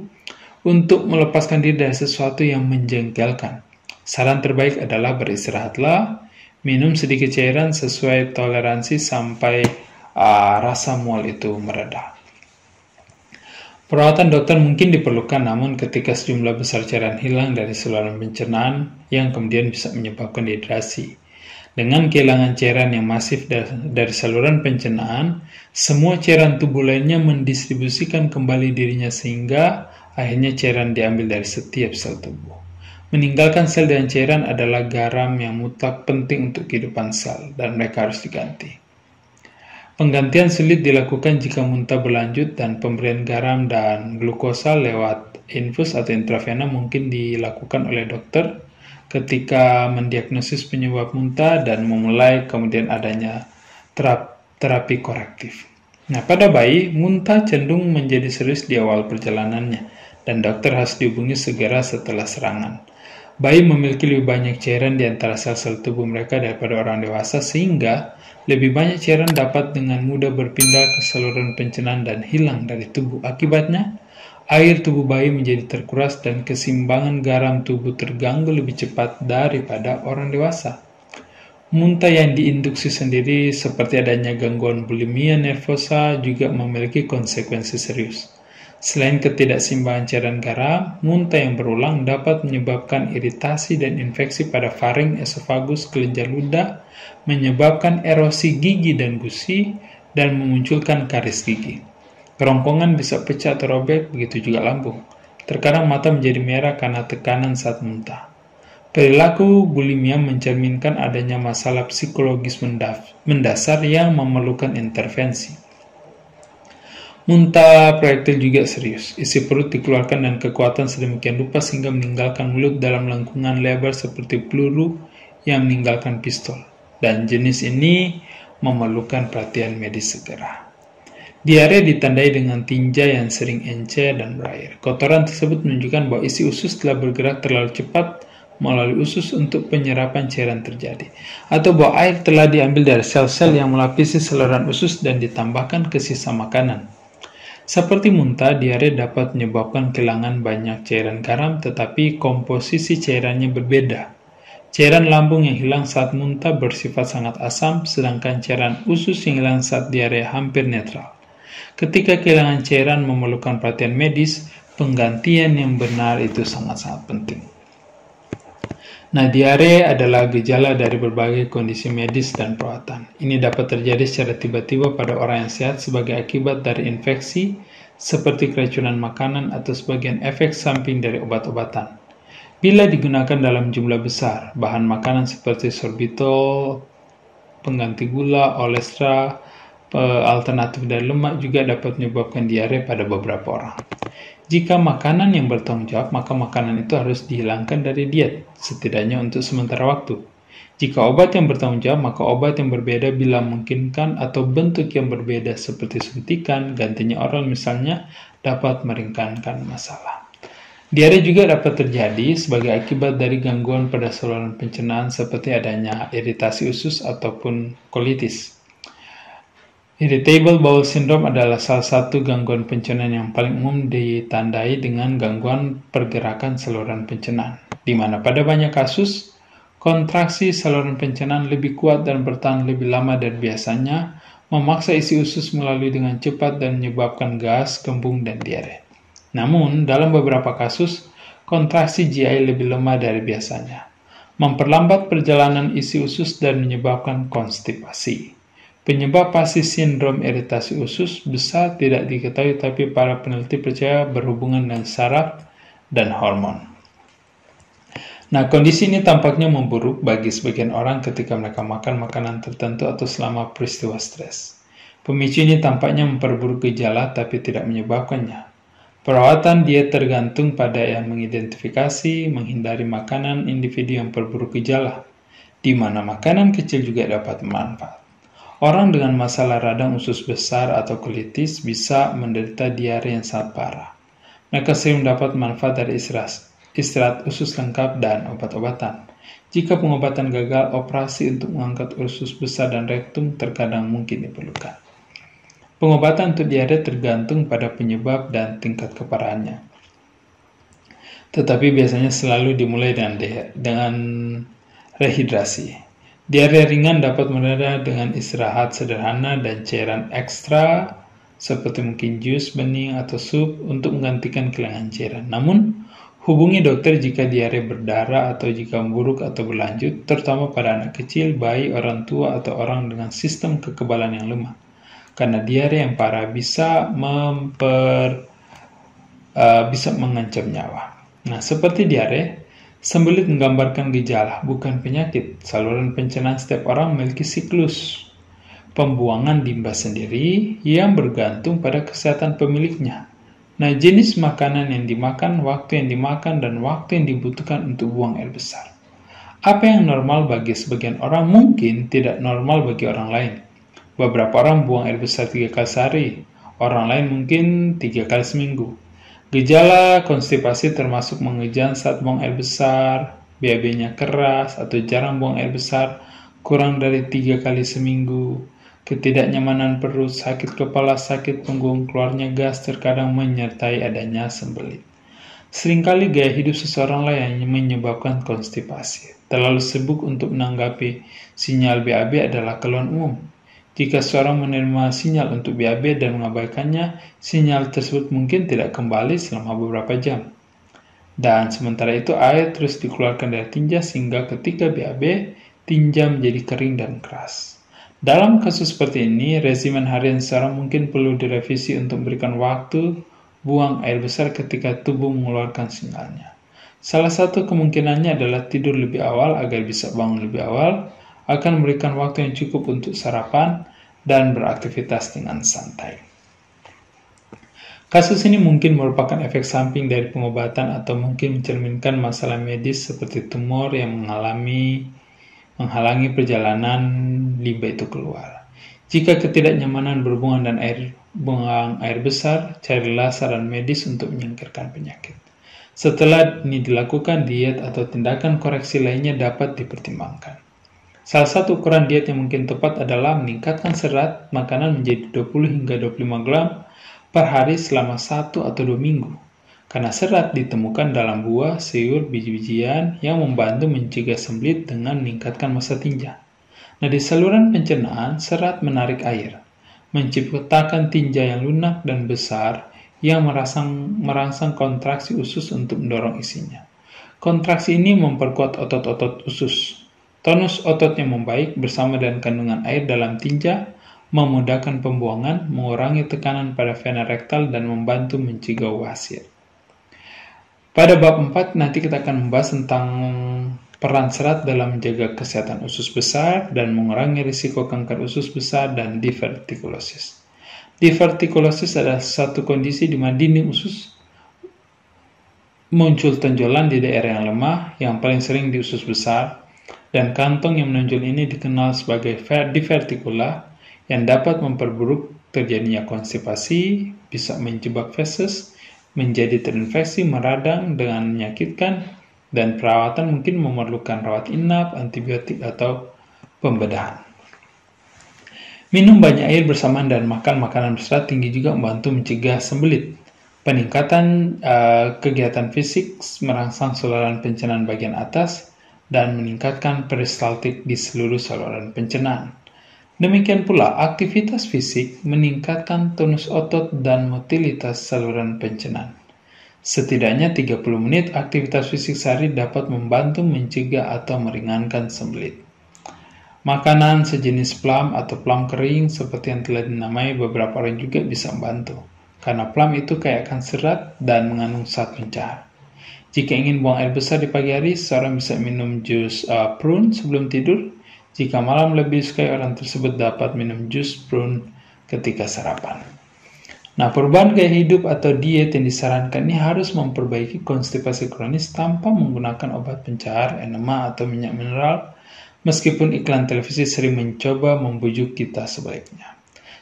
untuk melepaskan diri dari sesuatu yang menjengkelkan. Saran terbaik adalah beristirahatlah, minum sedikit cairan sesuai toleransi sampai rasa mual itu mereda. Perawatan dokter mungkin diperlukan, namun ketika sejumlah besar cairan hilang dari saluran pencernaan yang kemudian bisa menyebabkan dehidrasi. Dengan kehilangan cairan yang masif dari saluran pencernaan, semua cairan tubuh lainnya mendistribusikan kembali dirinya sehingga akhirnya cairan diambil dari setiap sel tubuh. Meninggalkan sel dan cairan adalah garam yang mutlak penting untuk kehidupan sel, dan mereka harus diganti. Penggantian sulit dilakukan jika muntah berlanjut, dan pemberian garam dan glukosa lewat infus atau intravena mungkin dilakukan oleh dokter ketika mendiagnosis penyebab muntah dan memulai kemudian adanya terapi korektif. Nah, pada bayi, muntah cenderung menjadi serius di awal perjalanannya, dan dokter harus dihubungi segera setelah serangan. Bayi memiliki lebih banyak cairan di antara sel-sel tubuh mereka daripada orang dewasa, sehingga lebih banyak cairan dapat dengan mudah berpindah ke saluran pencernaan dan hilang dari tubuh. Akibatnya, air tubuh bayi menjadi terkuras dan keseimbangan garam tubuh terganggu lebih cepat daripada orang dewasa. Muntah yang diinduksi sendiri seperti adanya gangguan bulimia nervosa juga memiliki konsekuensi serius. Selain ketidakseimbangan cairan garam, muntah yang berulang dapat menyebabkan iritasi dan infeksi pada faring, esofagus, kelenjar ludah, menyebabkan erosi gigi dan gusi, dan memunculkan karies gigi. Kerongkongan bisa pecah atau robek, begitu juga lambung. Terkadang mata menjadi merah karena tekanan saat muntah. Perilaku bulimia mencerminkan adanya masalah psikologis mendasar yang memerlukan intervensi. Muntah proyektil juga serius. Isi perut dikeluarkan dan kekuatan sedemikian rupa sehingga meninggalkan mulut dalam lengkungan lebar seperti peluru yang meninggalkan pistol. Dan jenis ini memerlukan perhatian medis segera. Diare ditandai dengan tinja yang sering encer dan berair. Kotoran tersebut menunjukkan bahwa isi usus telah bergerak terlalu cepat melalui usus untuk penyerapan cairan terjadi, atau bahwa air telah diambil dari sel-sel yang melapisi saluran usus dan ditambahkan ke sisa makanan. Seperti muntah, diare dapat menyebabkan kehilangan banyak cairan garam, tetapi komposisi cairannya berbeda. Cairan lambung yang hilang saat muntah bersifat sangat asam, sedangkan cairan usus yang hilang saat diare hampir netral. Ketika kehilangan cairan memerlukan perhatian medis, penggantian yang benar itu sangat-sangat penting. Nah, diare adalah gejala dari berbagai kondisi medis dan perawatan. Ini dapat terjadi secara tiba-tiba pada orang yang sehat sebagai akibat dari infeksi, seperti keracunan makanan atau sebagian efek samping dari obat-obatan. Bila digunakan dalam jumlah besar, bahan makanan seperti sorbitol, pengganti gula, olestra, alternatif dari lemak juga dapat menyebabkan diare pada beberapa orang. Jika makanan yang bertanggung jawab, maka makanan itu harus dihilangkan dari diet, setidaknya untuk sementara waktu. Jika obat yang bertanggung jawab, maka obat yang berbeda bila memungkinkan atau bentuk yang berbeda seperti suntikan, gantinya oral misalnya, dapat meringankan masalah. Diare juga dapat terjadi sebagai akibat dari gangguan pada saluran pencernaan seperti adanya iritasi usus ataupun kolitis. Irritable bowel syndrome adalah salah satu gangguan pencernaan yang paling umum ditandai dengan gangguan pergerakan saluran pencernaan, di mana pada banyak kasus, kontraksi saluran pencernaan lebih kuat dan bertahan lebih lama dari biasanya, memaksa isi usus melalui dengan cepat dan menyebabkan gas, kembung, dan diare. Namun, dalam beberapa kasus, kontraksi GI lebih lemah dari biasanya, memperlambat perjalanan isi usus dan menyebabkan konstipasi. Penyebab pasti sindrom iritasi usus besar tidak diketahui, tapi para peneliti percaya berhubungan dengan saraf dan hormon. Nah, kondisi ini tampaknya memburuk bagi sebagian orang ketika mereka makan makanan tertentu atau selama peristiwa stres. Pemicu ini tampaknya memperburuk gejala tapi tidak menyebabkannya. Perawatan diet tergantung pada yang mengidentifikasi, menghindari makanan individu yang memperburuk gejala. di mana makanan kecil juga dapat bermanfaat. Orang dengan masalah radang usus besar atau colitis bisa menderita diare yang sangat parah. Mereka sering mendapat manfaat dari istirahat usus lengkap dan obat-obatan. Jika pengobatan gagal, operasi untuk mengangkat usus besar dan rektum terkadang mungkin diperlukan. Pengobatan untuk diare tergantung pada penyebab dan tingkat keparahannya. Tetapi biasanya selalu dimulai dengan rehidrasi. Diare ringan dapat mereda dengan istirahat sederhana dan cairan ekstra seperti mungkin jus bening atau sup untuk menggantikan kehilangan cairan. Namun, hubungi dokter jika diare berdarah atau jika memburuk atau berlanjut, terutama pada anak kecil, bayi, orang tua, atau orang dengan sistem kekebalan yang lemah. Karena diare yang parah bisa mengancam nyawa. Nah, seperti diare, sembelit menggambarkan gejala, bukan penyakit. Saluran pencernaan setiap orang memiliki siklus pembuangan limbah sendiri yang bergantung pada kesehatan pemiliknya. Nah, jenis makanan yang dimakan, waktu yang dimakan, dan waktu yang dibutuhkan untuk buang air besar. Apa yang normal bagi sebagian orang mungkin tidak normal bagi orang lain. Beberapa orang buang air besar 3 kali sehari, orang lain mungkin 3 kali seminggu. Gejala konstipasi termasuk mengejang saat buang air besar, BAB-nya keras atau jarang buang air besar, kurang dari 3 kali seminggu, ketidaknyamanan perut, sakit kepala, sakit punggung, keluarnya gas terkadang menyertai adanya sembelit. Seringkali gaya hidup seseorang lah yang menyebabkan konstipasi. Terlalu sibuk untuk menanggapi sinyal BAB adalah keluhan umum. Jika seorang menerima sinyal untuk BAB dan mengabaikannya, sinyal tersebut mungkin tidak kembali selama beberapa jam. Dan sementara itu air terus dikeluarkan dari tinja sehingga ketika BAB, tinja menjadi kering dan keras. Dalam kasus seperti ini, regimen harian seseorang mungkin perlu direvisi untuk memberikan waktu buang air besar ketika tubuh mengeluarkan sinyalnya. Salah satu kemungkinannya adalah tidur lebih awal agar bisa bangun lebih awal, akan memberikan waktu yang cukup untuk sarapan dan beraktivitas dengan santai. Kasus ini mungkin merupakan efek samping dari pengobatan atau mungkin mencerminkan masalah medis seperti tumor yang menghalangi perjalanan limbah itu keluar. Jika ketidaknyamanan berhubungan dan buang air besar, carilah saran medis untuk menyingkirkan penyakit. Setelah ini dilakukan, diet atau tindakan koreksi lainnya dapat dipertimbangkan. Salah satu ukuran diet yang mungkin tepat adalah meningkatkan serat makanan menjadi 20 hingga 25 gram per hari selama 1 atau 2 minggu. Karena serat ditemukan dalam buah, sayur, biji-bijian yang membantu mencegah sembelit dengan meningkatkan massa tinja. Nah, di saluran pencernaan, serat menarik air, menciptakan tinja yang lunak dan besar yang merangsang kontraksi usus untuk mendorong isinya. Kontraksi ini memperkuat otot-otot usus. Tonus otot yang membaik bersama dengan kandungan air dalam tinja memudahkan pembuangan, mengurangi tekanan pada vena rektal, dan membantu mencegah wasir. Pada bab 4 nanti kita akan membahas tentang peran serat dalam menjaga kesehatan usus besar dan mengurangi risiko kanker usus besar dan divertikulosis. Divertikulosis adalah satu kondisi di mana dinding usus muncul tonjolan di daerah yang lemah, yang paling sering di usus besar, dan kantong yang menonjol ini dikenal sebagai divertikula yang dapat memperburuk terjadinya konstipasi, bisa menjebak feses, menjadi terinfeksi, meradang dengan menyakitkan, dan perawatan mungkin memerlukan rawat inap, antibiotik, atau pembedahan. Minum banyak air bersamaan dan makan makanan berserat tinggi juga membantu mencegah sembelit. Peningkatan kegiatan fisik merangsang saluran pencernaan bagian atas dan meningkatkan peristaltik di seluruh saluran pencernaan. Demikian pula, aktivitas fisik meningkatkan tonus otot dan motilitas saluran pencernaan. Setidaknya 30 menit aktivitas fisik sehari dapat membantu mencegah atau meringankan sembelit. Makanan sejenis plum atau plum kering seperti yang telah dinamai beberapa orang juga bisa membantu, karena plum itu kaya akan serat dan mengandung zat pencahar. Jika ingin buang air besar di pagi hari, seorang bisa minum jus prune sebelum tidur. Jika malam lebih disukai, orang tersebut dapat minum jus prune ketika sarapan. Nah, perubahan gaya hidup atau diet yang disarankan ini harus memperbaiki konstipasi kronis tanpa menggunakan obat pencahar, enema, atau minyak mineral, meskipun iklan televisi sering mencoba membujuk kita sebaliknya.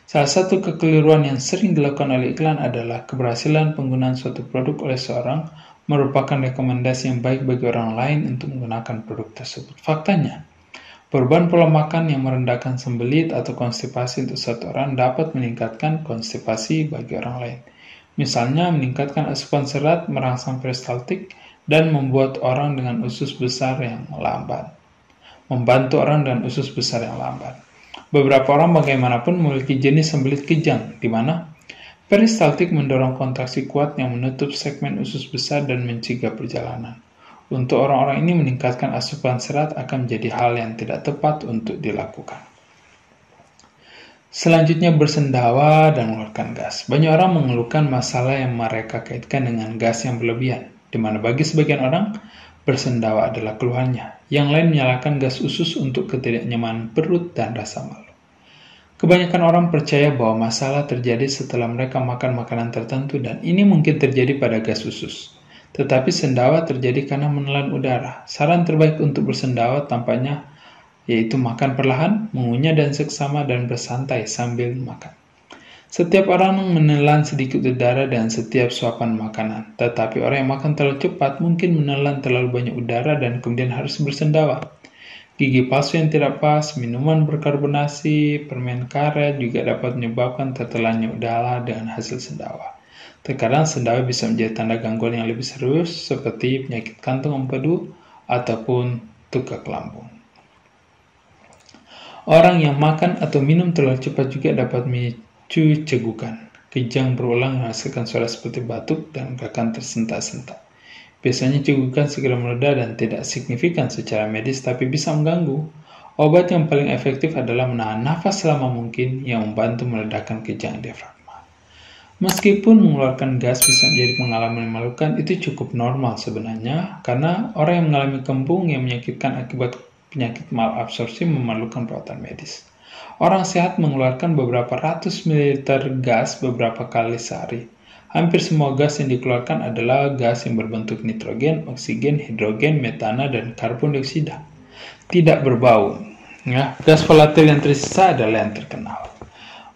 Salah satu kekeliruan yang sering dilakukan oleh iklan adalah keberhasilan penggunaan suatu produk oleh seorang merupakan rekomendasi yang baik bagi orang lain untuk menggunakan produk tersebut. Faktanya, perubahan pola makan yang merendahkan sembelit atau konstipasi untuk satu orang dapat meningkatkan konstipasi bagi orang lain. Misalnya, meningkatkan asupan serat, merangsang peristaltik, dan membuat orang dengan usus besar yang lambat. Membantu orang dengan usus besar yang lambat. Beberapa orang bagaimanapun memiliki jenis sembelit kejang, di mana peristaltik mendorong kontraksi kuat yang menutup segmen usus besar dan mencegah perjalanan. Untuk orang-orang ini, meningkatkan asupan serat akan menjadi hal yang tidak tepat untuk dilakukan. Selanjutnya, bersendawa dan mengeluarkan gas. Banyak orang mengeluhkan masalah yang mereka kaitkan dengan gas yang berlebihan, di mana bagi sebagian orang, bersendawa adalah keluhannya. Yang lain menyalahkan gas usus untuk ketidaknyamanan perut dan rasa malu. Kebanyakan orang percaya bahwa masalah terjadi setelah mereka makan makanan tertentu dan ini mungkin terjadi pada gas usus. Tetapi sendawa terjadi karena menelan udara. Saran terbaik untuk bersendawa tampaknya yaitu makan perlahan, mengunyah dan seksama dan bersantai sambil makan. Setiap orang menelan sedikit udara dan setiap suapan makanan, tetapi orang yang makan terlalu cepat mungkin menelan terlalu banyak udara dan kemudian harus bersendawa. Gigi palsu yang tidak pas, minuman berkarbonasi, permen karet juga dapat menyebabkan tertelannya udara dengan hasil sendawa. Terkadang sendawa bisa menjadi tanda gangguan yang lebih serius seperti penyakit kantung empedu ataupun tukak lambung. Orang yang makan atau minum terlalu cepat juga dapat cegukan. Kejang berulang menghasilkan suara seperti batuk dan akan tersentak-sentak. Biasanya cegukan segera mereda dan tidak signifikan secara medis tapi bisa mengganggu. Obat yang paling efektif adalah menahan nafas selama mungkin yang membantu meledakkan kejang diafragma. Meskipun mengeluarkan gas bisa menjadi pengalaman memalukan, itu cukup normal sebenarnya karena orang yang mengalami kembung yang menyakitkan akibat penyakit malabsorpsi memerlukan perawatan medis. Orang sehat mengeluarkan beberapa ratus mililiter gas beberapa kali sehari. Hampir semua gas yang dikeluarkan adalah gas yang berbentuk nitrogen, oksigen, hidrogen, metana, dan karbon dioksida. Tidak berbau. Ya, gas volatil yang tersisa adalah yang terkenal.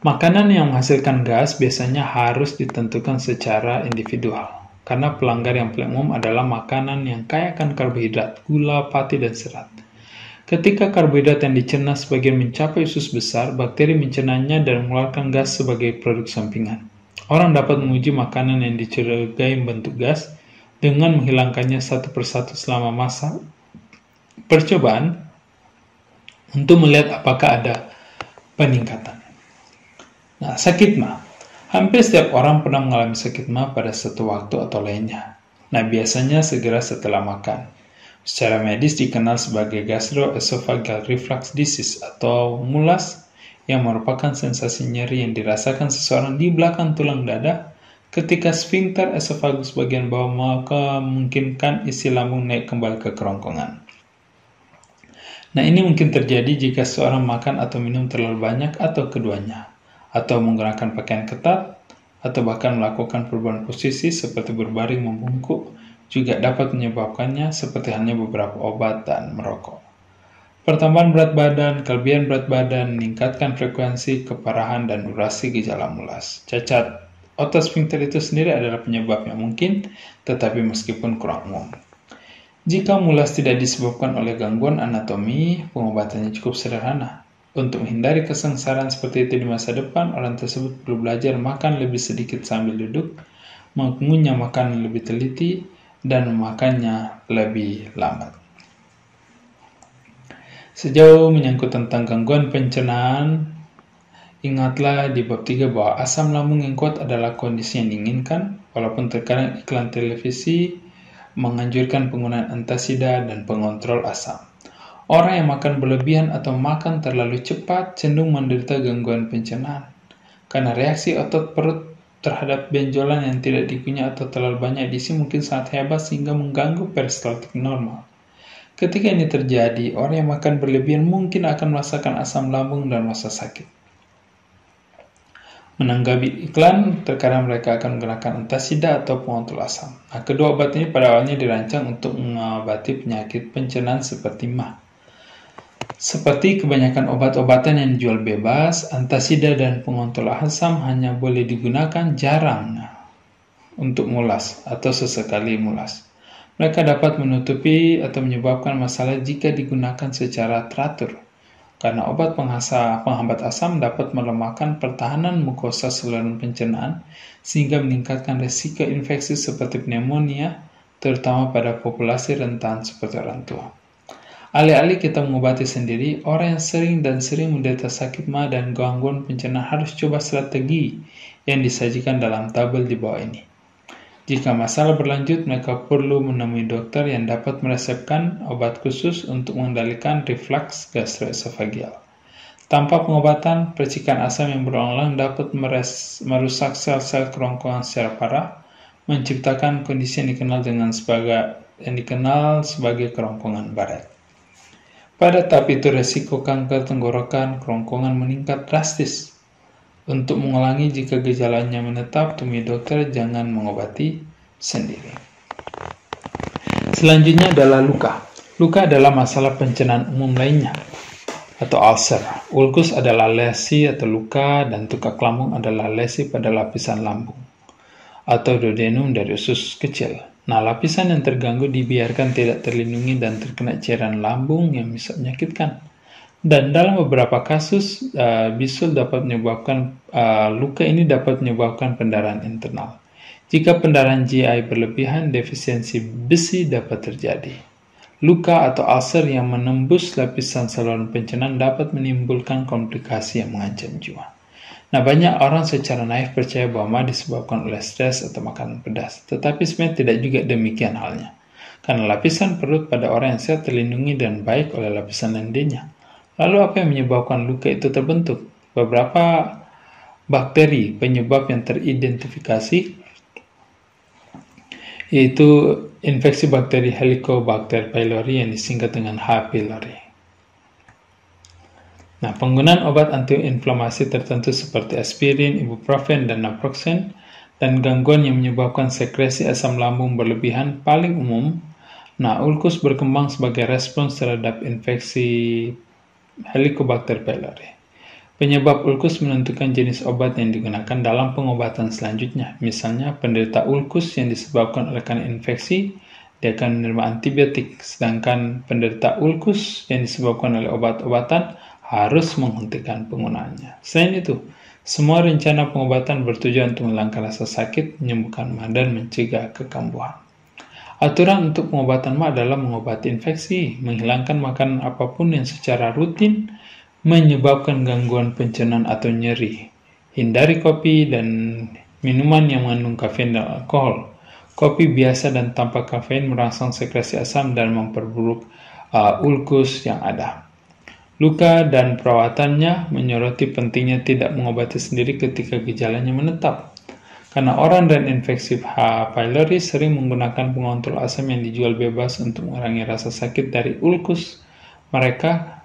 Makanan yang menghasilkan gas biasanya harus ditentukan secara individual. Karena pelanggar yang paling umum adalah makanan yang kaya akan karbohidrat, gula, pati, dan serat. Ketika karbohidrat yang dicerna sebagian mencapai usus besar, bakteri mencernanya dan mengeluarkan gas sebagai produk sampingan. Orang dapat menguji makanan yang dicurigai membentuk gas dengan menghilangkannya satu persatu selama masa percobaan untuk melihat apakah ada peningkatan. Nah, sakit mah. Hampir setiap orang pernah mengalami sakit mah pada satu waktu atau lainnya. Nah, biasanya segera setelah makan. Secara medis dikenal sebagai gastroesophageal reflux disease atau MULAS yang merupakan sensasi nyeri yang dirasakan seseorang di belakang tulang dada ketika sphincter esofagus bagian bawah memungkinkan isi lambung naik kembali ke kerongkongan. Nah, ini mungkin terjadi jika seseorang makan atau minum terlalu banyak atau keduanya, atau menggunakan pakaian ketat, atau bahkan melakukan perubahan posisi seperti berbaring membungkuk, juga dapat menyebabkannya seperti halnya beberapa obat dan merokok. Pertambahan berat badan, kelebihan berat badan, meningkatkan frekuensi, keparahan, dan durasi gejala MULAS. Cacat otot sphincter itu sendiri adalah penyebab yang mungkin, tetapi meskipun kurang umum. Jika MULAS tidak disebabkan oleh gangguan anatomi, pengobatannya cukup sederhana. Untuk menghindari kesengsaraan seperti itu di masa depan, orang tersebut perlu belajar makan lebih sedikit sambil duduk, mengunyah makanan lebih teliti, dan memakannya lebih lambat. Sejauh menyangkut tentang gangguan pencernaan, ingatlah di bab 3 bahwa asam lambung yang kuat adalah kondisi yang diinginkan, walaupun terkadang iklan televisi menganjurkan penggunaan antasida dan pengontrol asam. Orang yang makan berlebihan atau makan terlalu cepat cenderung menderita gangguan pencernaan, karena reaksi otot perut terhadap benjolan yang tidak dikunyah atau terlalu banyak diisi mungkin sangat hebat sehingga mengganggu peristaltik normal. Ketika ini terjadi, orang yang makan berlebihan mungkin akan merasakan asam lambung dan rasa sakit. Menanggapi iklan, terkadang mereka akan menggunakan antasida atau pengontrol asam. Nah, kedua obat ini pada awalnya dirancang untuk mengobati penyakit pencernaan seperti MAH. Seperti kebanyakan obat-obatan yang dijual bebas, antasida dan pengontrol asam hanya boleh digunakan jarang untuk mulas atau sesekali mulas. Mereka dapat menutupi atau menyebabkan masalah jika digunakan secara teratur. Karena obat penghambat asam dapat melemahkan pertahanan mukosa saluran pencernaan sehingga meningkatkan risiko infeksi seperti pneumonia, terutama pada populasi rentan seperti orang tua. Alih-alih kita mengobati sendiri, orang yang sering menderita sakit ma dan gangguan pencernaan harus coba strategi yang disajikan dalam tabel di bawah ini. Jika masalah berlanjut, mereka perlu menemui dokter yang dapat meresepkan obat khusus untuk mengendalikan reflux gastroesofageal. Tanpa pengobatan, percikan asam yang berulang-ulang dapat merusak sel-sel kerongkongan secara parah, menciptakan kondisi yang dikenal sebagai kerongkongan barat. Pada tahap itu, resiko kanker tenggorokan kerongkongan meningkat drastis. Untuk mengulangi jika gejalanya menetap, temui dokter, jangan mengobati sendiri. Selanjutnya adalah luka. Luka adalah masalah pencernaan umum lainnya, atau ulcer. Ulkus adalah lesi atau luka, dan tukak lambung adalah lesi pada lapisan lambung, atau duodenum dari usus kecil. Nah, lapisan yang terganggu dibiarkan tidak terlindungi dan terkena cairan lambung yang bisa menyakitkan. Dan dalam beberapa kasus, bisul dapat menyebabkan luka ini dapat menyebabkan pendarahan internal. Jika pendarahan GI berlebihan, defisiensi besi dapat terjadi. Luka atau ulcer yang menembus lapisan saluran pencernaan dapat menimbulkan komplikasi yang mengancam jiwa. Nah, banyak orang secara naif percaya bahwa ma disebabkan oleh stres atau makanan pedas, tetapi sebenarnya tidak juga demikian halnya. Karena lapisan perut pada orang yang sehat terlindungi dan baik oleh lapisan lendirnya. Lalu apa yang menyebabkan luka itu terbentuk? Beberapa bakteri penyebab yang teridentifikasi yaitu infeksi bakteri Helicobacter pylori yang disingkat dengan H. pylori. Nah, penggunaan obat antiinflamasi tertentu seperti aspirin, ibuprofen, dan naproxen, dan gangguan yang menyebabkan sekresi asam lambung berlebihan paling umum. Nah, ulkus berkembang sebagai respons terhadap infeksi Helicobacter pylori. Penyebab ulkus menentukan jenis obat yang digunakan dalam pengobatan selanjutnya. Misalnya, penderita ulkus yang disebabkan oleh karena infeksi, dia akan menerima antibiotik, sedangkan penderita ulkus yang disebabkan oleh obat-obatan harus menghentikan penggunaannya. Selain itu, semua rencana pengobatan bertujuan untuk menghilangkan rasa sakit, menyembuhkan ma, dan mencegah kekambuhan. Aturan untuk pengobatan ma adalah mengobati infeksi, menghilangkan makanan apapun yang secara rutin menyebabkan gangguan pencernaan atau nyeri. Hindari kopi dan minuman yang mengandung kafein dan alkohol. Kopi biasa dan tanpa kafein merangsang sekresi asam dan memperburuk ulkus yang ada. Luka dan perawatannya menyoroti pentingnya tidak mengobati sendiri ketika gejalanya menetap. Karena orang dan infeksi H. pylori sering menggunakan pengontrol asam yang dijual bebas untuk mengurangi rasa sakit dari ulkus mereka.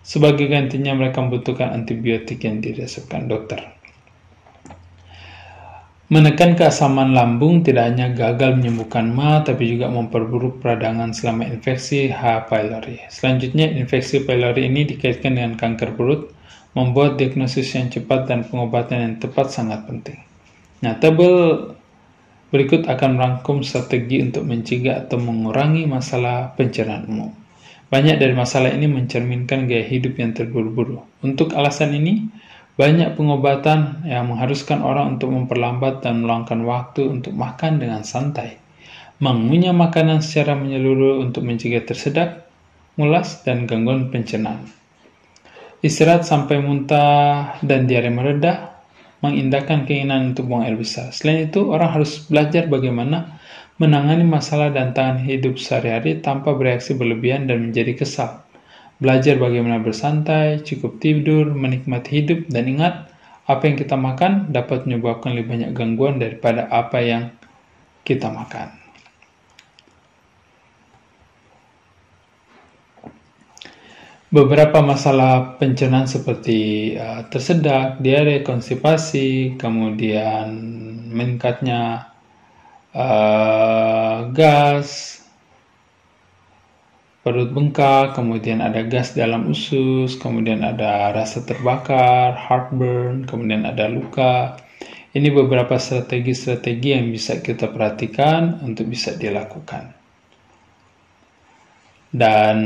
Sebagai gantinya mereka membutuhkan antibiotik yang diresepkan dokter. Menekan keasaman lambung tidak hanya gagal menyembuhkan ma, tapi juga memperburuk peradangan selama infeksi H. pylori. Selanjutnya, infeksi pylori ini dikaitkan dengan kanker perut, membuat diagnosis yang cepat dan pengobatan yang tepat sangat penting. Nah, tabel berikut akan merangkum strategi untuk mencegah atau mengurangi masalah pencernaan umum. Banyak dari masalah ini mencerminkan gaya hidup yang terburu-buru. Untuk alasan ini, banyak pengobatan yang mengharuskan orang untuk memperlambat dan meluangkan waktu untuk makan dengan santai, mengunyah makanan secara menyeluruh untuk mencegah tersedak, mulas, dan gangguan pencernaan. Istirahat sampai muntah dan diare mereda, mengindahkan keinginan untuk buang air besar. Selain itu, orang harus belajar bagaimana menangani masalah dan tahan hidup sehari-hari tanpa bereaksi berlebihan dan menjadi kesal. Belajar bagaimana bersantai, cukup tidur, menikmati hidup, dan ingat, apa yang kita makan dapat menyebabkan lebih banyak gangguan daripada apa yang kita makan. Beberapa masalah pencernaan seperti tersedak, diare, konstipasi, kemudian meningkatnya gas, perut bengkak, kemudian ada gas dalam usus, kemudian ada rasa terbakar, heartburn, kemudian ada luka. Ini beberapa strategi-strategi yang bisa kita perhatikan untuk bisa dilakukan. Dan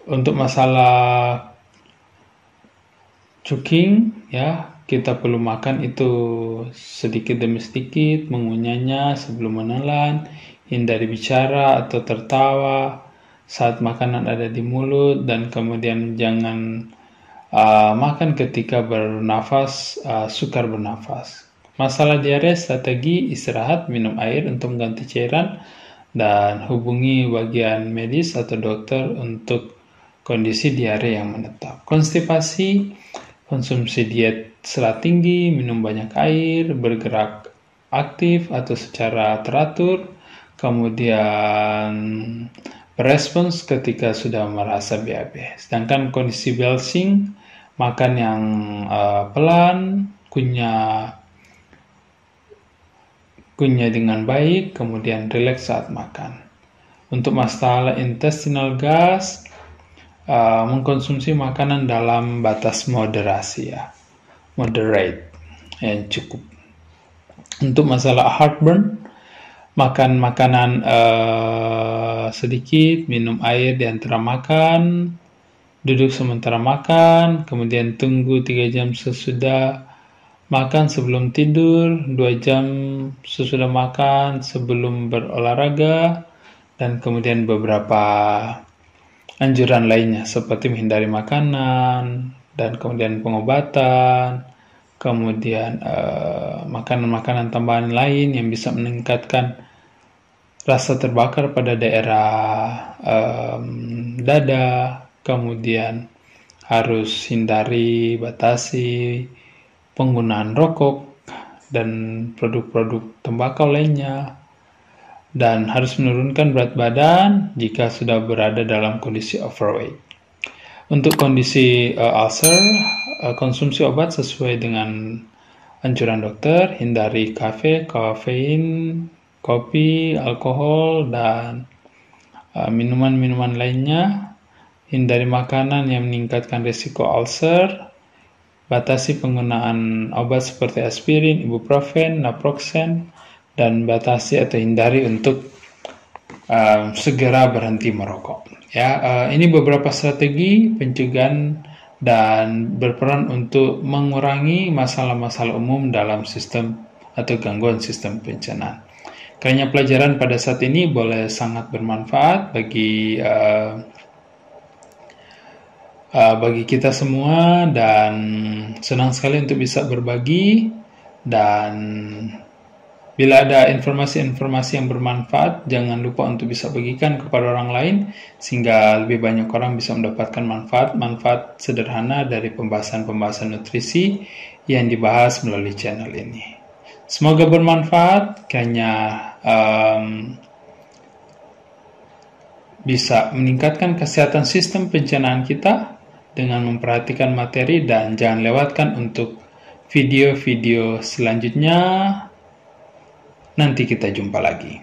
untuk masalah choking, ya, kita perlu makan itu sedikit demi sedikit, mengunyahnya sebelum menelan, hindari bicara atau tertawa saat makanan ada di mulut, dan kemudian jangan makan ketika bernafas, sukar bernafas. Masalah diare, strategi istirahat, minum air untuk mengganti cairan, dan hubungi bagian medis atau dokter untuk kondisi diare yang menetap. Konstipasi, konsumsi diet serat tinggi, minum banyak air, bergerak aktif atau secara teratur, kemudian berespons ketika sudah merasa BAB. Sedangkan kondisi belching, makan yang pelan, kunyah dengan baik, kemudian rileks saat makan. Untuk masalah intestinal gas, mengkonsumsi makanan dalam batas moderasi, ya, moderate, yang cukup. Untuk masalah heartburn, makan makanan sedikit, minum air di antara makan, duduk sementara makan, kemudian tunggu 3 jam sesudah makan sebelum tidur, 2 jam sesudah makan sebelum berolahraga, dan kemudian beberapa anjuran lainnya seperti menghindari makanan, dan kemudian pengobatan, kemudian makanan-makanan tambahan lain yang bisa meningkatkan rasa terbakar pada daerah dada, kemudian harus hindari, batasi penggunaan rokok dan produk-produk tembakau lainnya, dan harus menurunkan berat badan jika sudah berada dalam kondisi overweight. Untuk kondisi ulcer, konsumsi obat sesuai dengan anjuran dokter, hindari kafein, kopi, alkohol, dan minuman-minuman lainnya. Hindari makanan yang meningkatkan risiko ulcer. Batasi penggunaan obat seperti aspirin, ibuprofen, naproxen, dan batasi atau hindari untuk segera berhenti merokok. Ya, ini beberapa strategi pencegahan dan berperan untuk mengurangi masalah-masalah umum dalam sistem atau gangguan sistem pencernaan. Kiranya pelajaran pada saat ini boleh sangat bermanfaat bagi kita semua, dan senang sekali untuk bisa berbagi. Dan bila ada informasi-informasi yang bermanfaat, jangan lupa untuk bisa bagikan kepada orang lain sehingga lebih banyak orang bisa mendapatkan manfaat sederhana dari pembahasan-pembahasan nutrisi yang dibahas melalui channel ini. Semoga bermanfaat, kiranya bisa meningkatkan kesehatan sistem pencernaan kita dengan memperhatikan materi, dan jangan lewatkan untuk video-video selanjutnya. Nanti kita jumpa lagi.